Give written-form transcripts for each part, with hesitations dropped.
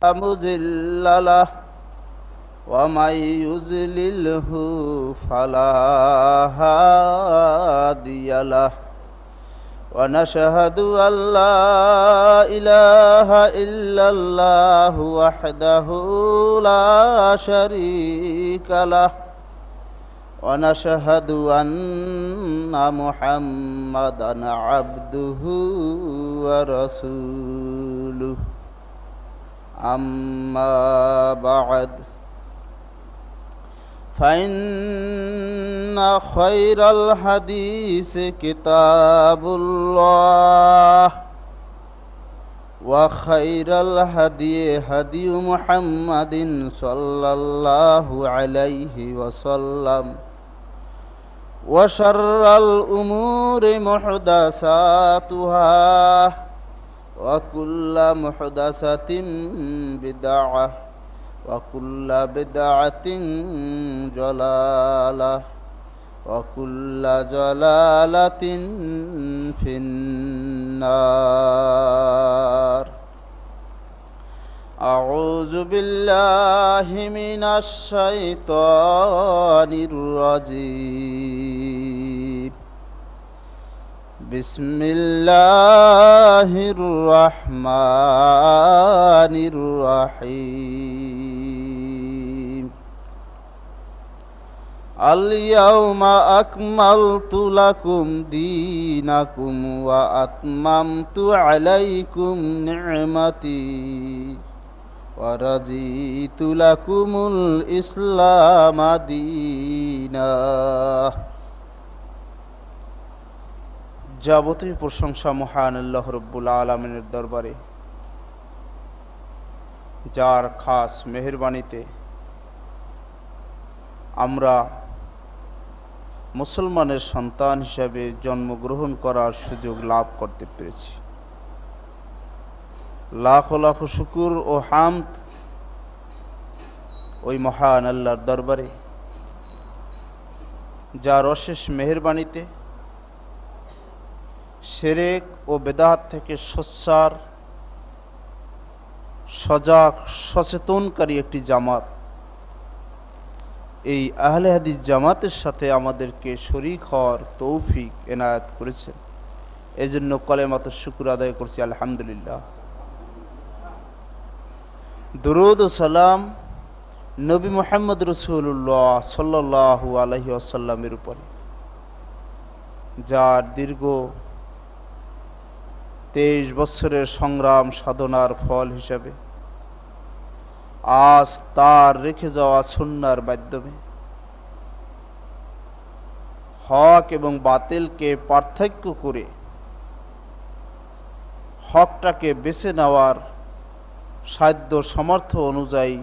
مضل له ومن يضلله فلا هادي له ونشهد أن لا إله إلا الله وحده لا شريك له ونشهد أن محمدا عبده ورسوله أما بعد فإن خير الحديث كتاب الله وخير الهدي هدي محمد صلى الله عليه وسلم وشر الأمور محدثاتها وكل محدثة بدعة وكل بدعة ضلالة وكل ضلالة في النار أعوذ بالله من الشيطان الرجيم بسم الله الرحمن الرحيم اليوم أكملت لكم دينكم وأتممت عليكم نعمتي ورضيت لكم الإسلام دينا যাবতীয় প্রশংসা মহান আল্লাহ রাব্বুল আলামিনের দরবারে, যার খাস মেহেরবানিতে আমরা মুসলমানের সন্তান হিসেবে জন্মগ্রহণ করার সুযোগ লাভ করতে পেরেছি। লাখ লাখ শুকর ও হামদ ওই মহান আল্লাহর দরবারে, যার অশেষ মেহেরবানিতে শিরক ও বেদাত থেকে সোচ্চার, সজাগ, সচেতনকারী একটি জামাত, এই আহলে হাদিস জামাতের সাথে আমাদেরকে শরীক হওয়ার তৌফিক এনায়েত করেছেন। এজন্য কলেমাতুশ শুকর আদায় করছি আলহামদুলিল্লাহ। দুরূদ ও সালাম নবী মুহাম্মদ রাসূলুল্লাহ সাল্লাল্লাহু আলাইহি ওয়াসাল্লামের উপরে, যার দীর্ঘ 23 বছরের সংগ্রাম সাধনার ফল হিসেবে আজ তার রেখে যাওয়া সুন্নাহর মাধ্যমে হক এবং বাতিলকে পার্থক্য করে হকটাকে বেছে নেওয়ার সাধ্য সামর্থ্য অনুযায়ী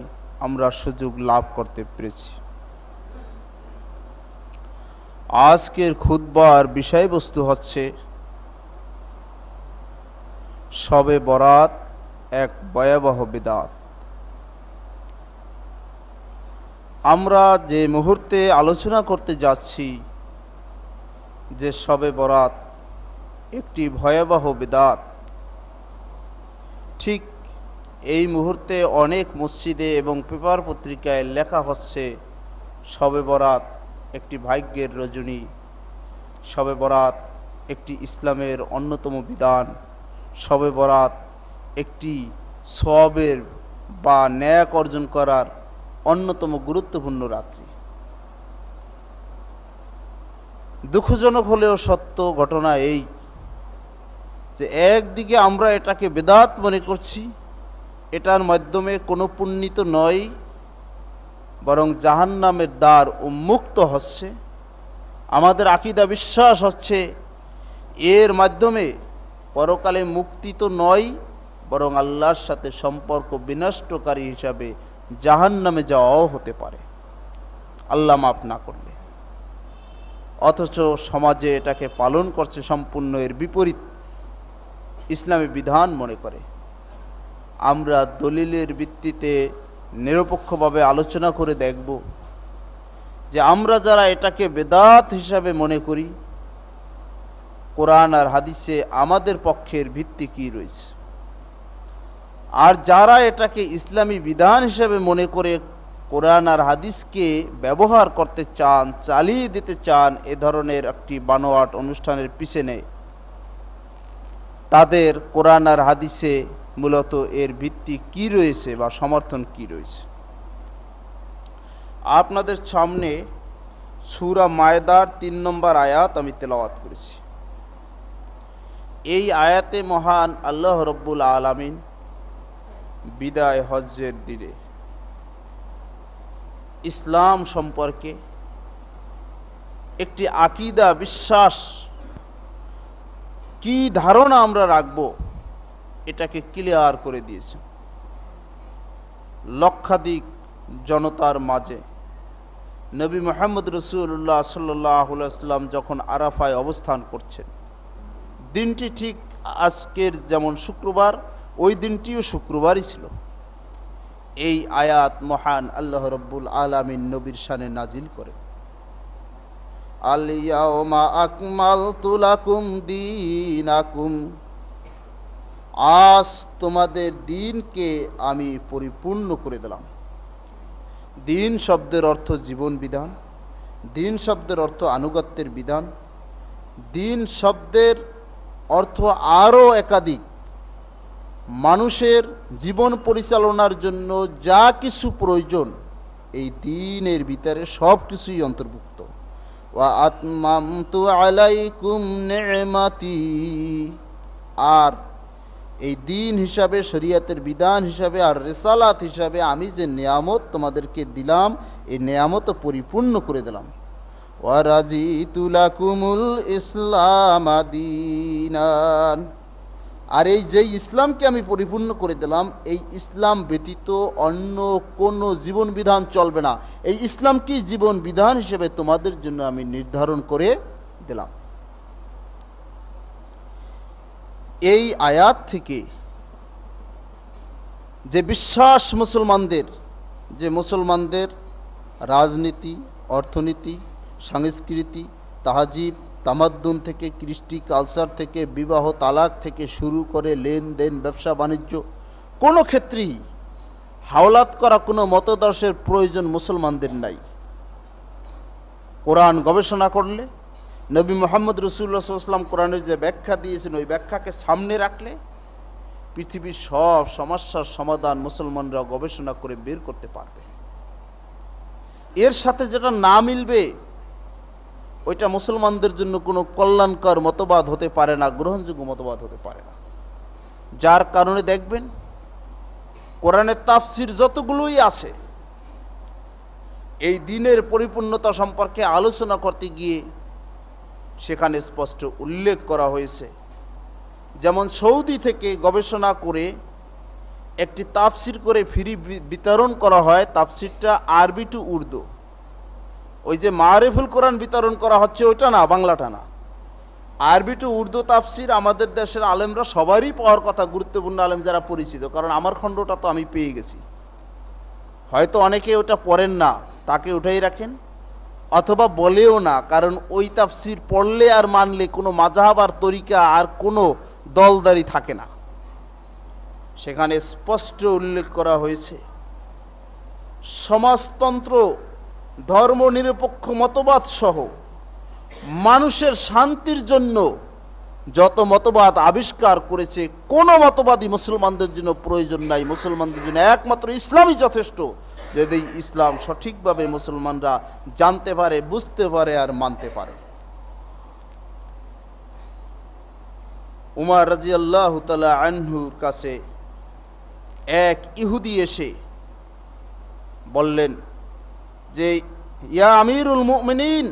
আমরা সুযোগ লাভ করতে পেরেছি। আজকের খুতবার বিষয়বস্তু হচ্ছে শবে বরাত এক ভয়াবহ বিদআত। আমরা যে মুহূর্তে আলোচনা করতে যাচ্ছি যে শবে বরাত একটি ভয়াবহ বিদআত, ঠিক এই মুহূর্তে অনেক মসজিদে এবং পেপার পত্রিকায় লেখা হচ্ছে শবে বরাত একটি ভাগ্যের রজনী, শবে বরাত একটি ইসলামের অন্যতম বিধান, শবে বরাত একটি সওয়াবের বা ন্যাক অর্জন করার অন্যতম গুরুত্বপূর্ণ রাত্রি। দুঃখজনক হলেও সত্য ঘটনা এই যে একদিকে আমরা এটাকে বিদআত মনে করছি, এটার মাধ্যমে কোনো পুণ্যিত নয়, বরং জাহান্নামের দ্বার উন্মুক্ত হচ্ছে। আমাদের আকীদা বিশ্বাস হচ্ছে এর মাধ্যমে পরকালে মুক্তি তো নয়, বরং আল্লাহর সাথে সম্পর্ক বিনষ্টকারী হিসাবে জাহান্নামে যাওয়াও হতে পারে, আল্লাহ মাফ না করলে। অথচ সমাজে এটাকে পালন করছে সম্পূর্ণ এর বিপরীত ইসলামী বিধান মনে করে। আমরা দলিলের ভিত্তিতে নিরপেক্ষভাবে আলোচনা করে দেখব যে আমরা যারা এটাকে বেদাত হিসাবে মনে করি, কোরআন আর হাদিসে আমাদের পক্ষের ভিত্তি কি রয়েছে। আর যারা এটাকে ইসলামী বিধান হিসেবে মনে করে কোরআন আর হাদিসকে ব্যবহার করতে চান, চালিয়ে দিতে চান এ ধরনের একটি বানোয়াট অনুষ্ঠানের পিছনে, তাদের কোরআন আর হাদিসে মূলত এর ভিত্তি কি রয়েছে বা সমর্থন কি রয়েছে। আপনাদের সামনে সূরা মায়দার ৩ নম্বর আয়াত আমি তেলাওয়াত করেছি। এই আয়াতে মহান আল্লাহ রব্বুল আলামিন বিদায় হজ্জের দিনে ইসলাম সম্পর্কে একটি আকীদা, বিশ্বাস, কি ধারণা আমরা রাখবো এটাকে ক্লিয়ার করে দিয়েছেন। লক্ষাধিক জনতার মাঝে নবী মুহাম্মদ রাসূলুল্লাহ সাল্লাল্লাহু আলাইহি ওয়াসাল্লাম যখন আরাফায় অবস্থান করছেন, দিনটি ঠিক আজকের যেমন শুক্রবার, ওই দিনটিও শুক্রবারই ছিল। এই আয়াত মহান আল্লাহ রব্বুল আলামিন নবীর শানে নাজিল করে, আল ইয়াউমা আকমালতু লাকুম দীনাকুম, আজ তোমাদের দিনকে আমি পরিপূর্ণ করে দিলাম। দিন শব্দের অর্থ জীবন বিধান, দিন শব্দের অর্থ আনুগত্যের বিধান, দিন শব্দের অর্থ আরও একাধিক। মানুষের জীবন পরিচালনার জন্য যা কিছু প্রয়োজন এই দিনের ভিতরে সব কিছুই অন্তর্ভুক্ত। ওয়া আতমামতু আলাইকুম নি'মাতি, আর এই দিন হিসাবে, শরীয়তের বিধান হিসাবে আর রিসালাত হিসাবে আমি যে নিয়ামত তোমাদেরকে দিলাম এই নিয়ামত পরিপূর্ণ করে দিলাম। ওয়া রাজিতু লাকুমুল ইসলাম দীনান, আর এই যে ইসলামকে আমি পরিপূর্ণ করে দিলাম, এই ইসলাম ব্যতীত অন্য কোনো জীবন বিধান চলবে না। এই ইসলামকে জীবন বিধান হিসেবে তোমাদের জন্য আমি নির্ধারণ করে দিলাম। এই আয়াত থেকে যে বিশ্বাস মুসলমানদের, যে মুসলমানদের রাজনীতি, অর্থনীতি, সংস্কৃতি, তাহাজিব, তামাদ্দুন থেকে, কৃষ্টি কালচার থেকে, বিবাহ তালাক থেকে শুরু করে লেনদেন, ব্যবসা বাণিজ্য, কোনো ক্ষেত্রেই হাওলাত করা কোনো মতদর্শের প্রয়োজন মুসলমানদের নাই। কোরআন গবেষণা করলে, নবী মুহাম্মদ রাসূলুল্লাহ সাল্লাল্লাহু আলাইহি ওয়াসাল্লাম কোরআনের যে ব্যাখ্যা দিয়েছেন ওই ব্যাখ্যাকে সামনে রাখলে পৃথিবীর সব সমস্যার সমাধান মুসলমানরা গবেষণা করে বের করতে পারবে। এর সাথে যেটা না মিলবে ওইটা মুসলমানদের জন্য কোনো কল্যাণকর মতবাদ হতে পারে না, গ্রহণযোগ্য মতবাদ হতে পারে না। যার কারণে দেখবেন কোরআনের তাফসির যতগুলোই আছে এই দিনের পরিপূর্ণতা সম্পর্কে আলোচনা করতে গিয়ে সেখানে স্পষ্ট উল্লেখ করা হয়েছে। যেমন সৌদি থেকে গবেষণা করে একটি তাফসির করে ফ্রি বিতরণ করা হয়, তাফসিরটা আরবি টু উর্দু। ওই যে মারিফুল কোরআন বিতরণ করা হচ্ছে ওইটা না, বাংলাটা না, আরবি টু উর্দু তাফসির আমাদের দেশের আলেমরা সবারই পাওয়ার কথা, গুরুত্বপূর্ণ আলেম যারা পরিচিত, কারণ আমার খণ্ডটা তো আমি পেয়ে গেছি। হয়তো অনেকে ওটা পড়েন না, তাকে উঠাই রাখেন, অথবা বলেও না, কারণ ওই তাফসির পড়লে আর মানলে কোনো মাযহাব আর তরিকা আর কোনো দলদারি থাকে না। সেখানে স্পষ্ট উল্লেখ করা হয়েছে সমাজতন্ত্র, ধর্মনিরপেক্ষ মতবাদ সহ মানুষের শান্তির জন্য যত মতবাদ আবিষ্কার করেছে কোনো মতবাদই মুসলমানদের জন্য প্রয়োজন নাই। মুসলমানদের জন্য একমাত্র ইসলামই যথেষ্ট, যদি ইসলাম সঠিকভাবে মুসলমানরা জানতে পারে, বুঝতে পারে আর মানতে পারে। উমর রাদিয়াল্লাহু তাআলা আনহুর কাছে এক ইহুদি এসে বললেন যে ইয়া আমিরুল মুমিনিন,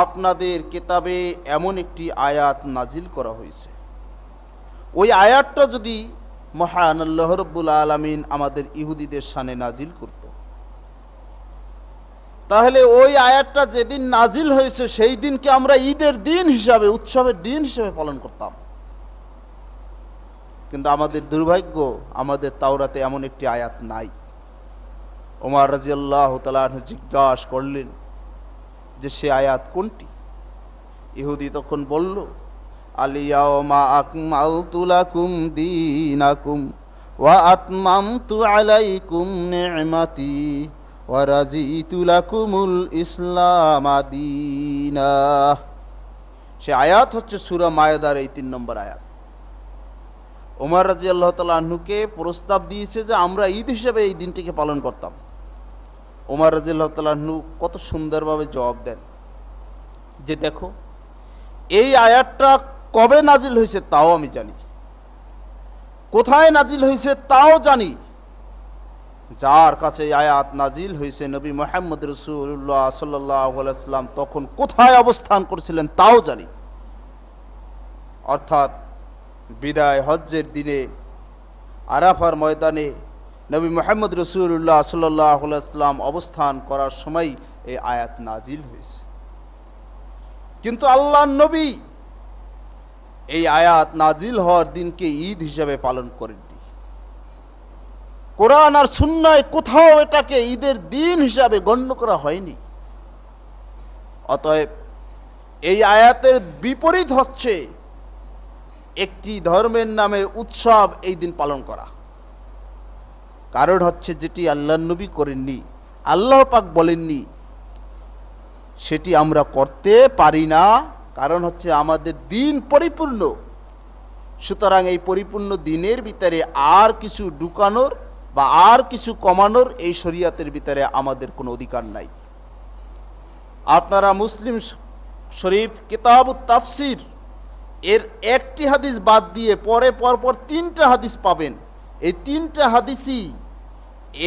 আপনাদের কিতাবে এমন একটি আয়াত নাজিল করা হয়েছে, ওই আয়াতটা যদি মহান আল্লাহ রাব্বুল আলামিন আমাদের ইহুদিদের শানে নাজিল করত, তাহলে ওই আয়াতটা যেদিন নাজিল হয়েছে সেই দিনকে আমরা ঈদের দিন হিসাবে, উৎসবের দিন হিসাবে পালন করতাম। কিন্তু আমাদের দুর্ভাগ্য, আমাদের তাওরাতে এমন একটি আয়াত নাই। ওমর রাদিয়াল্লাহু তাআলা আনহু জিজ্ঞাসা করলেন যে সে আয়াত কোনটি? ইহুদি তখন বলল আলিয়াউমা আকমালতু লাকুম দীনাকুম ওয়া আতমামতু আলাইকুম নি'মাতি ওয়া রাজিতু লাকুমুল ইসলামা দীনা। সে আয়াত হচ্ছে সূরা মায়েদার এই 3 নম্বর আয়াত। ওমর রাদিয়াল্লাহু তাআলা আনহুকে প্রস্তাব দিয়েছে যে আমরা ঈদ হিসেবে এই দিনটিকে পালন করতাম। ওমর রাদিয়াল্লাহু তাআলা আনহু কত সুন্দরভাবে জবাব দেন যে দেখো, এই আয়াতটা কবে নাজিল হয়েছে তাও আমি জানি, কোথায় নাজিল হয়েছে তাও জানি। যার কাছে এই আয়াত নাজিল হয়েছে নবী মুহাম্মদ রাসূলুল্লাহ সাল্লাল্লাহু আলাইহি ওয়াসাল্লাম তখন কোথায় অবস্থান করছিলেন তাও জানি। অর্থাৎ বিদায় হজ্জের দিনে আরাফার ময়দানে নবী মুহাম্মদ রাসূলুল্লাহ সাল্লাল্লাহু আলাইহি ওয়াসাল্লাম অবস্থান করার সময় এই আয়াত নাজিল হয়েছে। কিন্তু আল্লাহর নবী এই আয়াত নাজিল হওয়ার দিনকে ঈদ হিসাবে পালন করেননি। কোরআন আর সুন্নায় কোথাও এটাকে ঈদের দিন হিসাবে গণ্য করা হয়নি। অতএব এই আয়াতের বিপরীত হচ্ছে একটি ধর্মের নামে উৎসব এই দিন পালন করা। কারণ হচ্ছে যেটি আল্লাহর নবী করেননি, আল্লাহ পাক বলেননি, সেটি আমরা করতে পারি না। কারণ হচ্ছে আমাদের দিন পরিপূর্ণ। সুতরাং এই পরিপূর্ণ দিনের ভিতরে আর কিছু ঢুকানোর বা আর কিছু কমানোর এই শরীয়তের ভিতরে আমাদের কোনো অধিকার নাই। আপনারা মুসলিম শরীফ কিতাবুত তাফসির এর একটি হাদিস বাদ দিয়ে পরপর 3টা হাদিস পাবেন। এই 3টা হাদিসই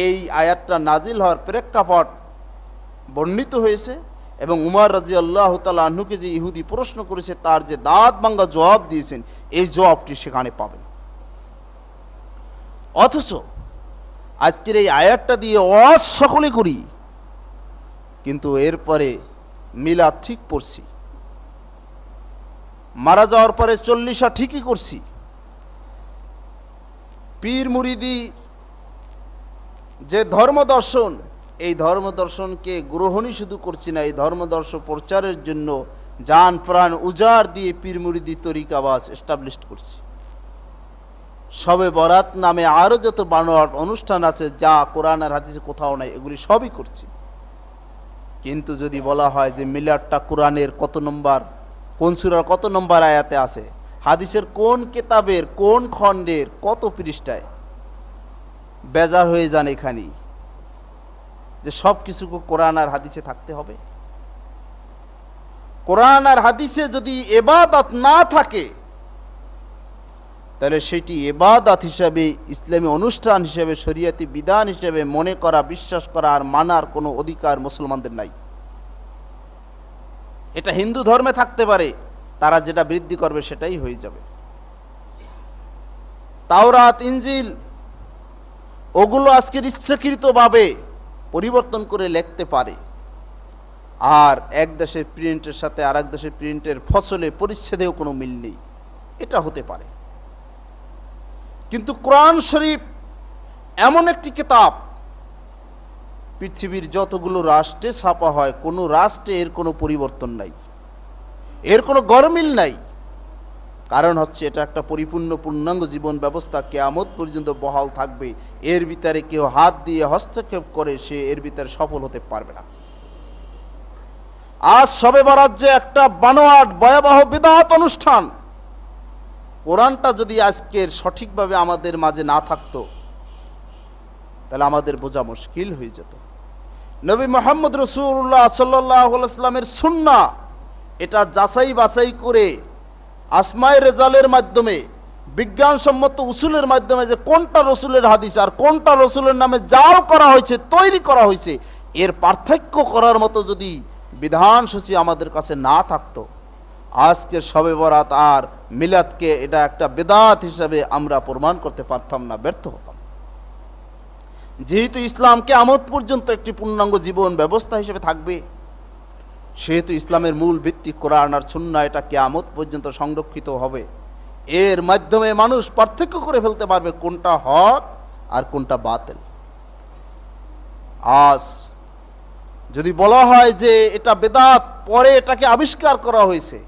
এই আয়াতটা নাজিল হওয়ার প্রেক্ষাপট বর্ণিত হয়েছে। এবং উমর রাদিয়াল্লাহু তাআলা আনহুকে যে ইহুদি প্রশ্ন করেছে তার যে দাঁত ভাঙা জবাব দিয়েছেন, এই জবাবটি সেখানে পাবেন। অথচ আজকের এই আয়াতটা দিয়ে ওয়াজ সকলে করি, কিন্তু এরপরে মিলাদ ঠিক পড়ছি, মারা যাওয়ার পরে 40 ঠিকই করছি, পীর মুরিদি যে ধর্মদর্শন, এই ধর্মদর্শনকে গ্রহণই শুধু করছি না, এই ধর্মদর্শন প্রচারের জন্য জান প্রাণ উজাড় দিয়ে পীর মুরিদি তরিকাবাজ এস্টাবলিশ করছি। সবে বরাত নামে আরো যত বানোয়াট অনুষ্ঠান আছে যা কোরআন আর হাদিসে কোথাও নাই, এগুলি সবই করছি। কিন্তু যদি বলা হয় যে মিলাদটা কোরআনের কত নম্বর, কোন সূরার কত নম্বর আয়াতে আছে, হাদিসের কোন কিতাবের কোন খণ্ডের কত পৃষ্ঠায়, বেজার হয়ে যান এখানেই যে সব কিছু কোরআন আর হাদিসে থাকতে হবে। কোরআন আর হাদিসে যদি ইবাদত না থাকে তাহলে সেটি ইবাদত হিসাবে, ইসলামী অনুষ্ঠান হিসাবে, শরীয়তি বিধান হিসাবে মনে করা, বিশ্বাস করা আর মানার কোনো অধিকার মুসলমানদের নাই। এটা হিন্দু ধর্মে থাকতে পারে, তারা যেটা বৃদ্ধি করবে সেটাই হয়ে যাবে। তাওরাত, ইনজিল ওগুলো আজকের ইচ্ছাকৃতভাবে পরিবর্তন করে লিখতে পারে, আর এক দেশের প্রিন্টের সাথে আর এক দেশের প্রিন্টের ফসলে পরিচ্ছেদেও কোনো মিল নেই, এটা হতে পারে। কিন্তু কোরআন শরীফ এমন একটি কিতাব, পৃথিবীর যতগুলো রাষ্ট্রে ছাপা হয় কোনো রাষ্ট্রে এর কোনো পরিবর্তন নাই, এর কোনো গরমিল নাই। কারণ হচ্ছে এটা একটা পরিপূর্ণ পূর্ণাঙ্গ জীবন ব্যবস্থা, কিয়ামত পর্যন্ত বহাল থাকবে। এর ভিতরে কেউ হাত দিয়ে হস্তক্ষেপ করে সে এর ভিতরে সফল হতে পারবে না। আজ শবে বরাত যে একটা বানোয়াট ভয়াবহ বিদআত অনুষ্ঠান, কোরআনটা যদি আজকের সঠিকভাবে আমাদের মাঝে না থাকতো তাহলে আমাদের বোঝা মুশকিল হয়ে যেত। নবী মুহাম্মদ রাসূলুল্লাহ সাল্লাল্লাহু আলাইহি ওয়াসাল্লামের সুন্নাহ এটা যাচাই বাছাই করে আসমায়ে রেজালের মাধ্যমে, বিজ্ঞানসম্মত উসুলের মাধ্যমে যে কোনটা রসুলের হাদিস আর কোনটা রসুলের নামে জাল করা হয়েছে, তৈরি করা হয়েছে, এর পার্থক্য করার মতো যদি বিধানসূচি আমাদের কাছে না থাকতো, আজকের শবে বরাত আর মিলাদকে এটা একটা বিদআত হিসাবে আমরা প্রমাণ করতে পারতাম না, ব্যর্থ হতাম। যেহেতু ইসলাম কিয়ামত পর্যন্ত একটি পূর্ণাঙ্গ জীবন ব্যবস্থা হিসেবে থাকবে, সেহেতু ইসলামের মূল ভিত্তি কোরআন আর সুন্নাহ, এটা কিয়ামত পর্যন্ত সংরক্ষিত হবে। এর মাধ্যমে মানুষ পার্থক্য করে ফেলতে পারবে কোনটা হক আর কোনটা বাতিল। আজ যদি বলা হয় যে এটা বেদাত, পরে এটাকে আবিষ্কার করা হয়েছে,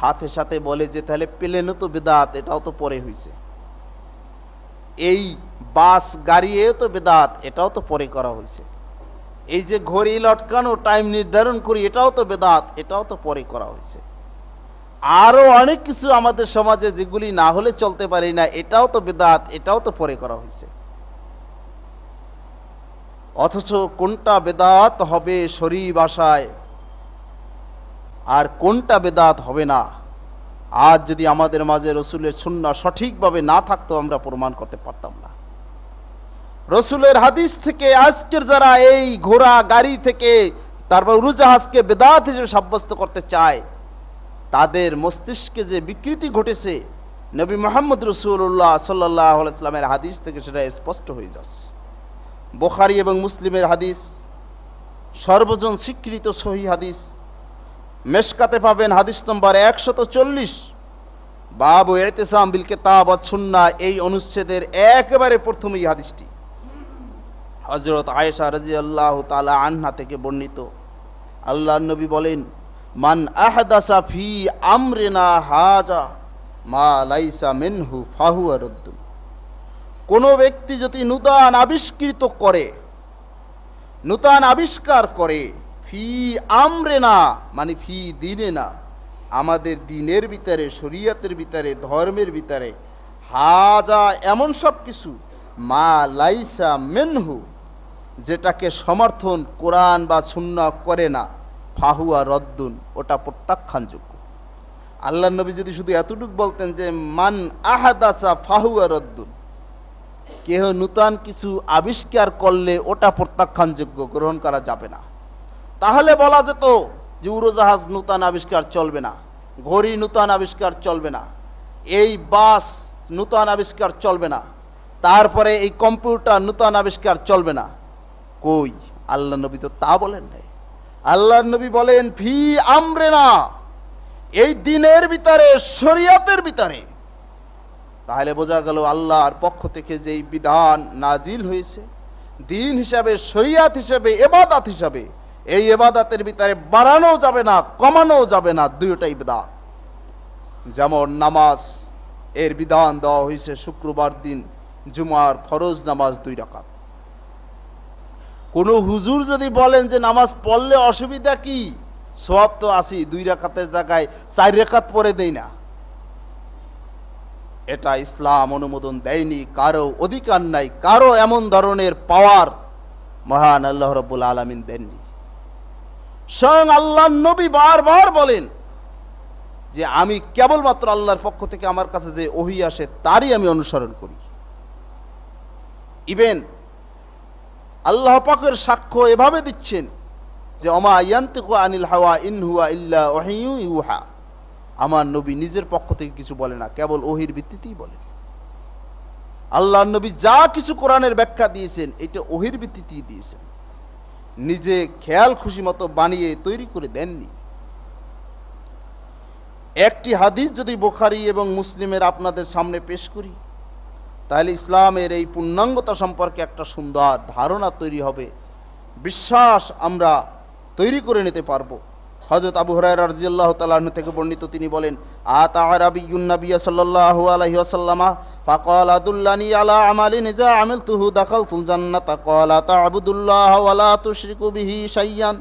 সাথে সাথে বলে যে তাহলে প্লেনও তো বেদাত, এটাও তো পরে হয়েছে। এই বাস গাড়িও তো বেদাত, এটাও তো পরে করা হয়েছে। এই যে ঘড়ি লটকানো, টাইম নির্ধারণ করি, এটাও তো বেদাত, এটাও তো পরে করা হয়েছে। আরো অনেক কিছু আমাদের সমাজে যেগুলি না হলে চলতে পারি না, এটাও তো বেদাত, এটাও তো পরে করা হয়েছে। অথচ কোনটা বেদাত হবে শরীর ভাষায় আর কোনটা বেদাত হবে না, আজ যদি আমাদের মাঝে রসুলের সুন্নাহ সঠিকভাবে না থাকতো আমরা প্রমাণ করতে পারতাম না। রসুলের হাদিস থেকে আজকের যারা এই ঘোড়া গাড়ি থেকে তারপর উড়োজাহাজকে বেদাত হিসেবে সাব্যস্ত করতে চায়, তাদের মস্তিষ্কে যে বিকৃতি ঘটেছে নবী মুহাম্মদ রাসূলুল্লাহ সাল্লাল্লাহু আলাইহি ওয়াসাল্লামের হাদিস থেকে সেটা স্পষ্ট হয়ে যাচ্ছে। বুখারী এবং মুসলিমের হাদিস, সর্বজন স্বীকৃত সহিহ হাদিস। মেশকাতে পাবেন হাদিস নম্বর 140, বাবু ইতিসাম বিল কিতাব ওয়াস সুন্নাহ, এই অনুচ্ছেদের একেবারে প্রথমেই হাদিসটি হযরত আয়েশা রাদিয়াল্লাহু তাআলা আনহা থেকে বর্ণিত। আল্লাহর নবী বলেন, মান আহদাসা ফি আমরিনা হাজা মা লাইসা মিনহু ফাহুয়া রাদ্দুন। কোন ব্যক্তি যদি নূতন আবিষ্কার করে ফি আমরিনা মানে ফি দিনিনা, আমাদের দিনের ভিতরে, শরীয়তের ভিতরে, ধর্মের ভিতরে, হাজা এমন সব কিছু, মা লাইসা মিনহু যেটাকে সমর্থন কোরআন বা সুন্নাহ করে না, ফাহুয়া রদ্দুন ওটা প্রত্যাখ্যানযোগ্য। আল্লাহর নবী যদি শুধু এতটুকু বলতেন যে মান আহাদাসা ফাহুয়া রদ্দুন, কেহ নূতন কিছু আবিষ্কার করলে ওটা প্রত্যাখ্যানযোগ্য, গ্রহণ করা যাবে না, তাহলে বলা যেত যে উড়োজাহাজ নূতন আবিষ্কার চলবে না, ঘড়ি নূতন আবিষ্কার চলবে না, এই বাস নূতন আবিষ্কার চলবে না, তারপরে এই কম্পিউটার নূতন আবিষ্কার চলবে না। কই, আল্লাহ নবী তো তা বলেন নাই। আল্লাহর নবী বলেন ফি আমরিনা, এই দিনের ভিতরে, শরীয়তের ভিতরে। তাহলে বোঝা গেল আল্লাহর পক্ষ থেকে যেই বিধান নাজিল হয়েছে দিন হিসাবে, শরীয়ত হিসাবে, ইবাদত হিসাবে, এই ইবাদতের ভিতরে বাড়ানো যাবে না, কমানো যাবে না, দুইটাই বিধান। যেমন নামাজ, এর বিধান দেওয়া হয়েছে শুক্রবার দিন জুমার ফরজ নামাজ 2 রাকাত। কোন হুজুর যদি বলেন যে নামাজ পড়লে অসুবিধা কি, সওয়াব তো আছে, 2 রাকাতের জায়গায় 4 রাকাত পড়ে দেই না, এটা ইসলাম অনুমোদন দেয়নি, কারো অধিকার নাই, কারো এমন ধরনের পাওয়ার মহান আল্লাহ রাব্বুল আলামিন দেননি। স্বয়ং আল্লাহর নবী বারবার বলেন যে আমি কেবলমাত্র আল্লাহর পক্ষ থেকে আমার কাছে যে ওহী আসে তারই আমি অনুসরণ করি। ইভেন আল্লাহ পাকের সাক্ষ্য এভাবে দিচ্ছেন যে ওমা ইয়ান্তিকু আনিল হাওয়া ইন হুয়া ইল্লা ওয়াহিয়ু ইউহা, আমার নবী নিজের পক্ষ থেকে কিছু বলে না, কেবল ওহীর ভিত্তিতেই বলেন। আল্লাহর নবী যা কিছু কোরআনের ব্যাখ্যা দিয়েছেন এটা ওহীর ভিত্তিতেই দিয়েছেন, নিজে খেয়াল খুশি মতো বানিয়ে তৈরি করে দেননি। একটি হাদিস যদি বুখারী এবং মুসলিমের আপনাদের সামনে পেশ করি, তাহলে ইসলামের এই পূর্ণাঙ্গতা সম্পর্কে একটা সুন্দর ধারণা তৈরি হবে, বিশ্বাস আমরা তৈরি করে নিতে পারবো। হযরত আবু হুরায়রা রাদিয়াল্লাহু তাআলা আনহু থেকে বর্ণিত, তিনি বলেন, আতা আরাবিয়্যুন নবী সাল্লাল্লাহু আলাইহি ওয়াসাল্লাম ফাকাল আদুল্লানি আলা আমালিন ইজা আমিলতুহু দাখালতুল জান্নাতা ক্বালা তা'বুদুল্লাহ ওয়া লা তুশরিকু বিহি শাইয়ান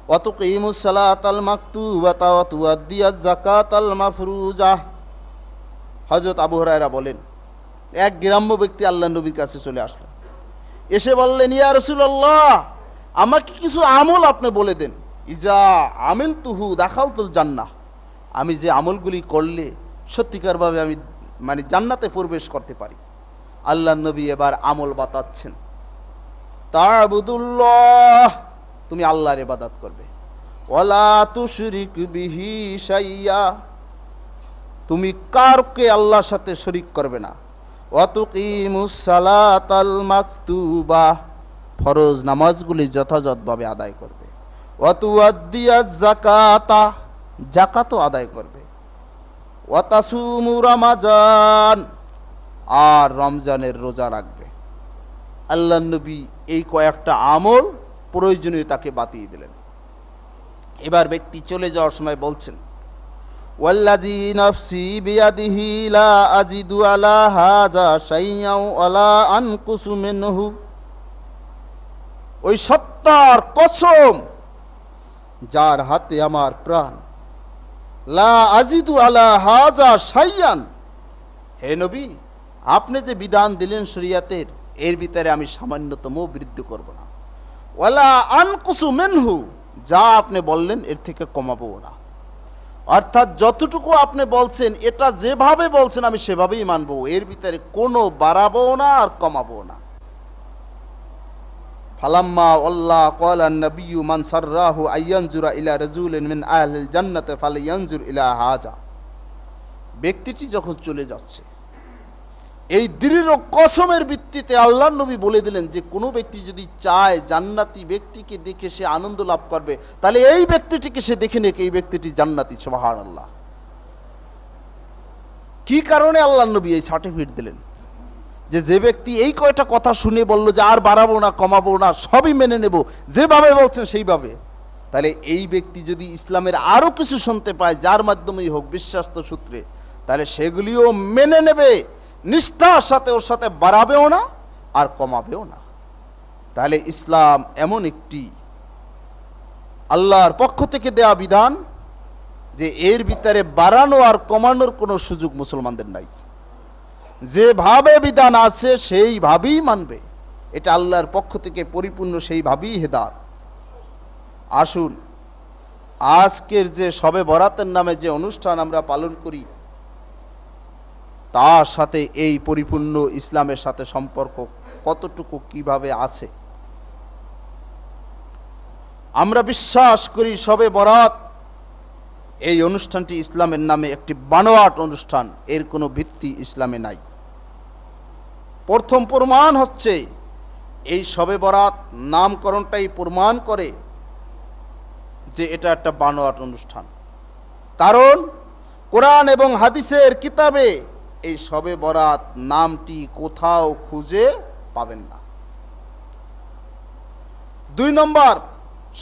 ওয়া তুকিমুস সালাতাল মাকতুবাতা ওয়া তুআদ্দিয়াজ যাকাতাল মাফরুজা। হযরত আবু হুরায়রা বলেন, এক গ্রাম্য ব্যক্তি আল্লাহর নবীর কাছে চলে আসলেন, এসে বললেন, ইয়া রাসূলুল্লাহ, আমাকে কিছু আমল আপনি বলে দেন, ইজা আমিলতুহু দাখালতুল জান্নাহ, আমি যে আমলগুলি করলে সত্যিকারভাবে আমি জান্নাতে প্রবেশ করতে পারি। আল্লাহর নবী এবার আমল বাতাচ্ছেন, তা'বুদুল্লাহ, তুমি আল্লাহর ইবাদত করবে, ওয়ালা তুশরিক বিহি শাইয়া, তুমি কারকে আল্লাহর সাথে শরীক করবে না, ওয়া তুকিমুস সালাতাল মাকতুবা, ফরজ নামাজগুলি যথাযথভাবে আদায় করবে, ওয়া তুআদ্দিয়াজ যাকাতা, যাকাতও আদায় করবে, ওয়া তাসুমু রমাজান, আর রমজানের রোজা রাখবে। আল্লাহর নবী এই কয়েকটা আমল প্রয়োজনীয় তাকে বাতিয়ে দিলেন। এবার ব্যক্তি চলে যাওয়ার সময় বলছেন, ওয়াল্লাযী নাফসি বিয়াদিহি লা আজিদু আলা হাযা শাইয়্যাও ওয়ালা আনকুসু মিনহু, ওই সত্তার কসম যার হাতে আমার প্রাণ, লা আজিদু আলা হাযা শাইয়ান, হে নবী আপনি যে বিধান দিলেন শরীয়তের, এর ভিতরে আমি সামান্যতম বৃদ্ধি করব না, ওয়ালা আনকুসু মিনহু, যা আপনি বললেন এর থেকে কমাবো না। অর্থাৎ যতটুকু আপনি বলছেন এটা যেভাবে বলছেন আমি সেভাবেই মানবো, এর ভিতরে কোনো বাড়াবো না আর কমাবো না। ফালাম্মা আল্লাহ ক্বালা নবিয়্যু মান সাররাহু আয়ানজুরা ইলা রাজুলিন মিন আহলিল জান্নাতি ফালয়ানজুর ইলা হাযা, ব্যক্তিটি যখন চলে যাচ্ছে, এই দৃঢ় কসমের ভিত্তিতে আল্লাহর নবী বলে দিলেন যে কোনো ব্যক্তি যদি চায় জান্নাতি ব্যক্তিকে দেখে সে আনন্দ লাভ করবে, তাহলে এই ব্যক্তিটিকে সে দেখে নেক, এই ব্যক্তিটি জান্নাতি। সুবহানাল্লাহ। কি কারণে আল্লাহর নবী এই সার্টিফিকেট দিলেন? যে ব্যক্তি এই কয়টা কথা শুনে বলল যে আর বাড়াবো না কমাবো না, সবই মেনে নেব, যেভাবে বলছেন সেইভাবে, তাহলে এই ব্যক্তি যদি ইসলামের আরো কিছু শুনতে পায় যার মাধ্যমেই হোক বিশ্বাস্ত সূত্রে, তাহলে সেগুলিও মেনে নেবে নিষ্ঠার সাথে, ওর সাথে বাড়াবেও না আর কমাবেও না। তাহলে ইসলাম এমন একটি আল্লাহর পক্ষ থেকে দেয়া বিধান যে এর ভিতরে বাড়ানো আর কমানোর কোনো সুযোগ মুসলমানদের নাই। যেভাবে বিধান আছে সেইভাবেই মানবে, এটা আল্লাহর পক্ষ থেকে পরিপূর্ণ, সেইভাবেই হেদায়েত। আসুন আজকের যে শবে বরাতের নামে যে অনুষ্ঠান আমরা পালন করি, তার সাথে এই পরিপূর্ণ ইসলামের সাথে সম্পর্ক কতটুকু কিভাবে আছে। আমরা বিশ্বাস করি শবে বরাত এই অনুষ্ঠানটি ইসলামের নামে একটি বানোয়াট অনুষ্ঠান, এর কোনো ভিত্তি ইসলামে নাই। প্রথম প্রমাণ হচ্ছে এই শবে বরাত নামকরণটাই প্রমাণ করে যে এটা একটা বানোয়াট অনুষ্ঠান। কারণ কোরআন এবং হাদিসের কিতাবে এই শবে বরাত নামটি কোথাও খুঁজে পাবেন না। 2 নম্বর,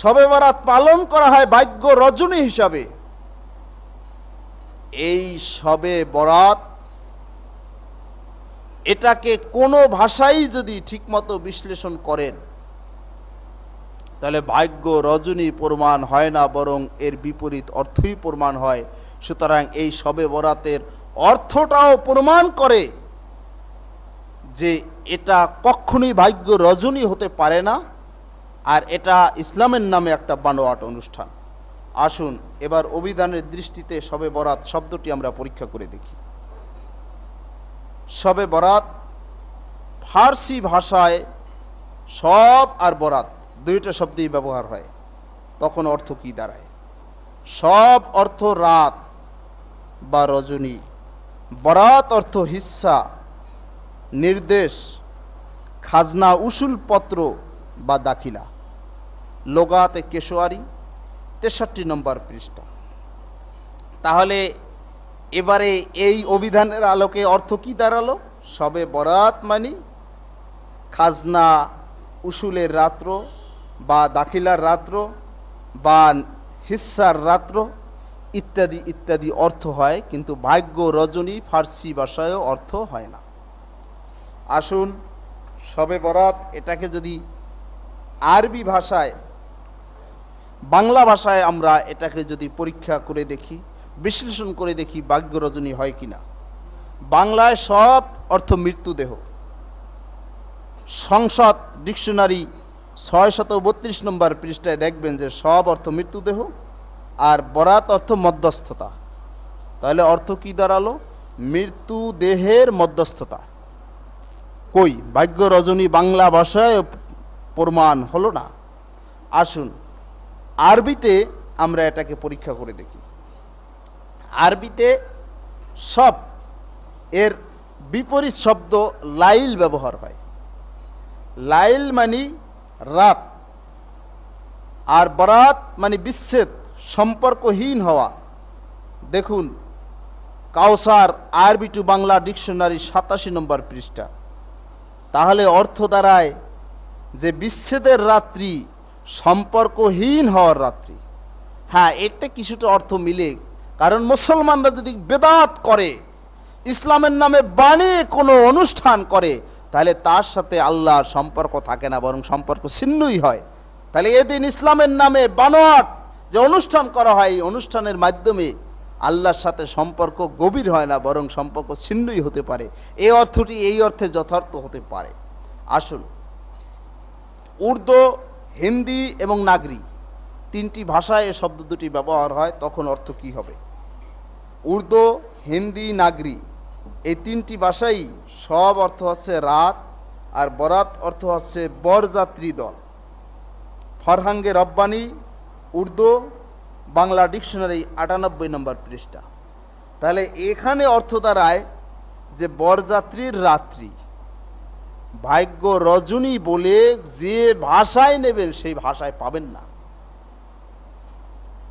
শবে বরাত পালন করা হয় ভাগ্য রজনী হিসাবে। এই শবে বরাত এটাকে কোনো ভাষাই যদি ঠিকমতো বিশ্লেষণ করেন তাহলে ভাগ্য রজনী প্রমাণ হয় না, বরং এর বিপরীত অর্থই প্রমাণ হয়। সুতরাং এই শবে বরাতের অর্থটাও প্রমাণ করে যে এটা কখনোই ভাগ্য রজনী হতে পারে না, আর এটা ইসলামের নামে একটা বানোয়াট অনুষ্ঠান। আসুন এবার অভিধানের দৃষ্টিতে শবে বরাত শব্দটি আমরা পরীক্ষা করে দেখি। শবে বরাত ফার্সি ভাষায় সব আর বরাত দুইটা শব্দই ব্যবহার হয়, তখন অর্থ কি দাঁড়ায়? সব অর্থ রাত বা রজনী, বরাত অর্থ হিস্সা, নির্দেশ, খাজনা, উসুল পত্র বা দাখিলা। লোগাতে কেশোয়ারি 63 নম্বর পৃষ্ঠা। তাহলে এবারে এই অভিধানের আলোকে অর্থ কি দাঁড়ালো? শবে বরাত মানে খাজনা উসুলের রাত্র বা দাখিলার রাত্র বা হিস্সার রাত্র ইত্যাদি ইত্যাদি অর্থ হয়, কিন্তু ভাগ্য রজনী ফার্সি ভাষায়ও অর্থ হয় না। আসুন শবে বরাত এটাকে যদি আরবি ভাষায়, বাংলা ভাষায় আমরা এটাকে যদি পরীক্ষা করে দেখি, বিশ্লেষণ করে দেখি ভাগ্য রজনী হয় কিনা। বাংলায় সব অর্থ মৃত্যুদেহ। সংসদ ডিকশনারি 632 নম্বর পৃষ্ঠায় দেখবেন যে সব অর্থ মৃত্যুদেহ আর বরাত অর্থ মধ্যস্থতা। তাহলে অর্থ কি দাঁড়ালো? মৃত্যু দেহের মধ্যস্থতা। কই ভাগ্য রজনী বাংলা ভাষায় প্রমাণ হলো না। আসুন আরবিতে আমরা এটাকে পরীক্ষা করে দেখি। আরবিতে সব এর বিপরীত শব্দ লাইল ব্যবহার হয়। লাইল মানে রাত, আর বরাত মানে বিচ্ছেদ, সম্পর্কহীন হওয়া। দেখুন কাউসার আরবি টু বাংলা ডিকশনারি 87 নম্বর পৃষ্ঠা। তাহলে অর্থ দাঁড়ায় যে বিচ্ছেদের রাত্রি, সম্পর্কহীন হওয়ার রাত্রি। হ্যাঁ, এটা কিছুটা অর্থ মিলে, কারণ মুসলমানরা যদি বেদাত করে, ইসলামের নামে বানিয়ে কোনো অনুষ্ঠান করে, তাহলে তার সাথে আল্লাহর সম্পর্ক থাকে না, বরং সম্পর্ক ছিন্নই হয়। তাহলে এদিন ইসলামের নামে বানোয়াট যে অনুষ্ঠান করা হয়, এই অনুষ্ঠানের মাধ্যমে আল্লাহর সাথে সম্পর্ক গভীর হয় না, বরং সম্পর্ক ছিন্নই হতে পারে। এই অর্থটি এই অর্থে যথার্থ হতে পারে। আসুন, উর্দু, হিন্দি এবং নাগরি তিনটি ভাষায় এই শব্দ দুটি ব্যবহার হয়, তখন অর্থ কি হবে? উর্দু, হিন্দি, নাগরি এই তিনটি ভাষাই সব অর্থ হচ্ছে রাত, আর বরাত অর্থ হচ্ছে বরযাত্রী দল। ফরহাঙ্গে রব্বানি, উর্দু, বাংলা ডিকশনারি 98 নম্বর পৃষ্ঠা। তাহলে এখানে অর্থ দাঁড়ায় যে বরযাত্রীর রাত্রি। ভাগ্য রজনী বলে যে ভাষায় নেবেন সেই ভাষায় পাবেন না।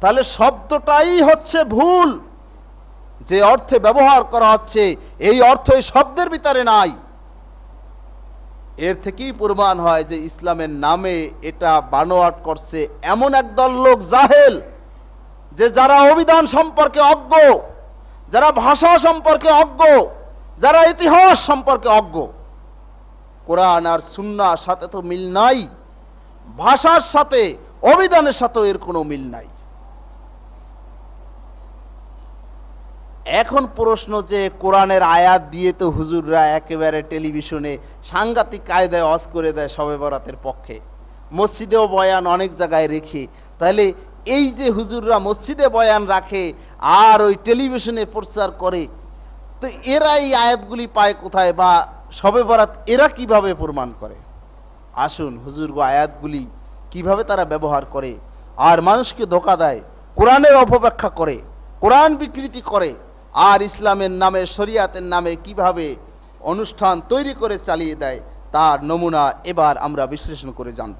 তাহলে শব্দটাই হচ্ছে ভুল, যে অর্থে ব্যবহার করা হচ্ছে এই অর্থ এই শব্দের ভিতরে নাই। এর থেকেই প্রমাণ হয় যে ইসলামের নামে এটা বানোয়াট করছে এমন একদল লোক জাহেল, যে যারা অভিধান সম্পর্কে অজ্ঞ, যারা ভাষা সম্পর্কে অজ্ঞ, যারা ইতিহাস সম্পর্কে অজ্ঞ। কোরআন আর সুন্নাহর সাথে তো মিল নাই, ভাষার সাথে অভিধানের সাথে এর কোনো মিল নাই। এখন প্রশ্ন যে কোরআনের আয়াত দিয়ে তো হুজুররা একেবারে টেলিভিশনে সাংঘাতিক কায়দায় ওয়াজ করে দেয় শবে বরাতের পক্ষে, মসজিদেও বয়ান অনেক জায়গায় রেখে। তাহলে এই যে হুজুররা মসজিদে বয়ান রাখে আর ওই টেলিভিশনে প্রচার করে, তো এরা এই আয়াতগুলি পায় কোথায়, বা শবে বরাত এরা কিভাবে প্রমাণ করে? আসুন, হুজুর আয়াতগুলি কিভাবে তারা ব্যবহার করে আর মানুষকে ধোঁকা দেয়, কোরআনের অপব্যাখ্যা করে, কোরআন বিকৃতি করে, আর ইসলামের নামে শরিয়াতের নামে কিভাবে অনুষ্ঠান তৈরি করে চালিয়ে দেয়, তার নমুনা এবার আমরা বিশ্লেষণ করে জানব।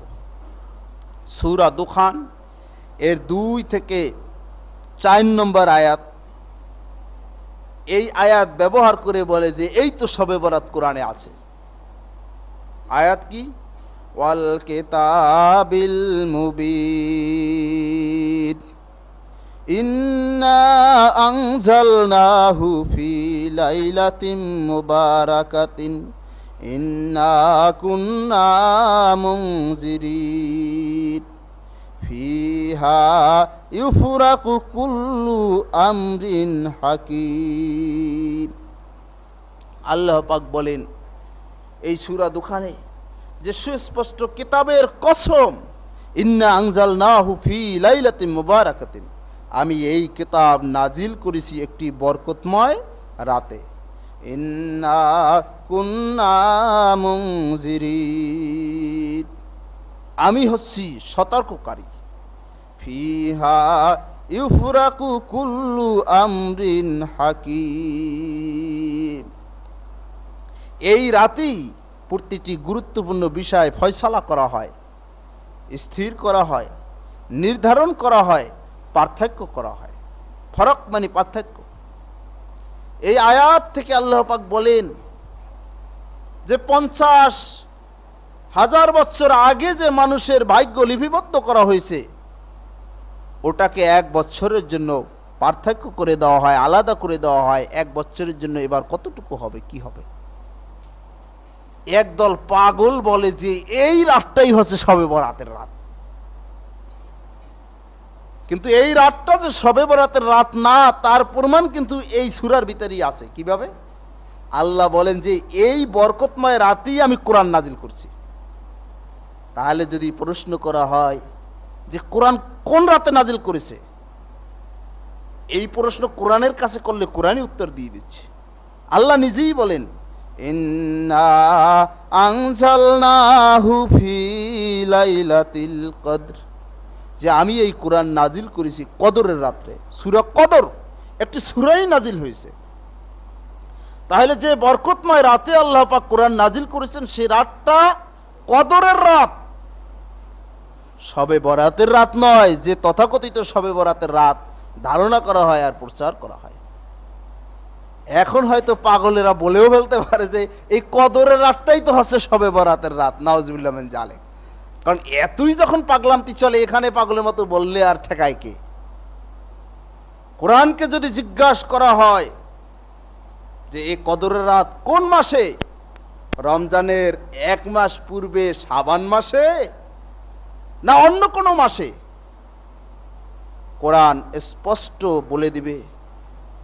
সূরা দুখান এর 2 থেকে 4 নম্বর আয়াত, এই আয়াত ব্যবহার করে বলে যে এই তো শবে বরাত কোরআনে আছে। আয়াত কি? ওয়াল কিতাবিল মুবিন ইন্না আনজালনাহু ফি লাইলাতিন মুবারাকাতিন ইন্না কুন্না মুনজিরিন ফিহা ইউফরাকু কুল্লু আমরিন হাকিম। আল্লাহ পাক বলেন এই সূরা দুখানে যে সুস্পষ্ট কিতাবের কসম, ইন্না আনজালনাহু ফি লাইলাতিন মুবারাকাতিন, আমি এই কিতাব নাজিল করেছি একটি বরকতময় রাতে। ইন্না কুন্না মুনজিরিন, আমি হচ্ছি সতর্ককারী। ফিহা ইউফরাকু কুল্লু আমরিন হাকিম, এই রাতেই প্রতিটি গুরুত্বপূর্ণ বিষয় ফয়সালা করা হয়, স্থির করা হয়, নির্ধারণ করা হয়, পার্থক্য করা হয়। ফরক মানে পার্থক্য। এই আয়াত থেকে আল্লাহ পাক বলেন যে 50,000 বছর আগে যে মানুষের ভাগ্য লিপিবদ্ধ করা হয়েছে, ওটাকে 1 বছরের জন্য পার্থক্য করে দেওয়া হয়, আলাদা করে দেওয়া হয়। 1 বছরের জন্য এবার কতটুকু হবে, কি হবে? একদল পাগল বলে যে এই রাতটাই হচ্ছে শবে বরাতের রাত, কিন্তু এই রাতটা যে শবে বরাতের রাত না, তার প্রমাণ কিন্তু এই সূরার ভিতরেই আছে। কিভাবে? আল্লাহ বলেন যে এই বরকতময় রাতেই আমি কোরআন নাজিল করছি। তাহলে যদি প্রশ্ন করা হয় যে কোরআন কোন রাতে নাজিল করেছে, এই প্রশ্ন কোরআনের কাছে করলে কোরআনই উত্তর দিয়ে দিচ্ছে। আল্লাহ নিজেই বলেন ইন্না আনজালনাহু ফি লাইলাতিল কদর, যে আমি এই কোরআন নাজিল করেছি কদরের রাত্রে। সূরা কদর একটি সূরাই নাজিল হয়েছে। তাহলে যে বরকতময় রাতে আল্লাহ পাক কোরআন নাজিল করেছেন, সেই রাতটা কদরের রাত, শবে বরাতের রাত নয়, যে তথাকথিত শবে বরাতের রাত ধারণা করা হয় আর প্রচার করা হয়। এখন হয়তো পাগলেরা বলেও ফেলতে পারে যে এই কদরের রাতটাই তো হচ্ছে শবে বরাতের রাত। নাউজুবিল্লাহ মিন জালিক। কারণ এতই যখন পাগলামতি চলে, এখানে পাগলের মতো বললে আর ঠেকায় কে? কোরআনকে যদি জিজ্ঞাসা করা হয় যে এই কদরের রাত কোন মাসে, রমজানের 1 মাস পূর্বে শাবান মাসে না অন্য কোনো মাসে, কোরআন স্পষ্ট বলে দিবে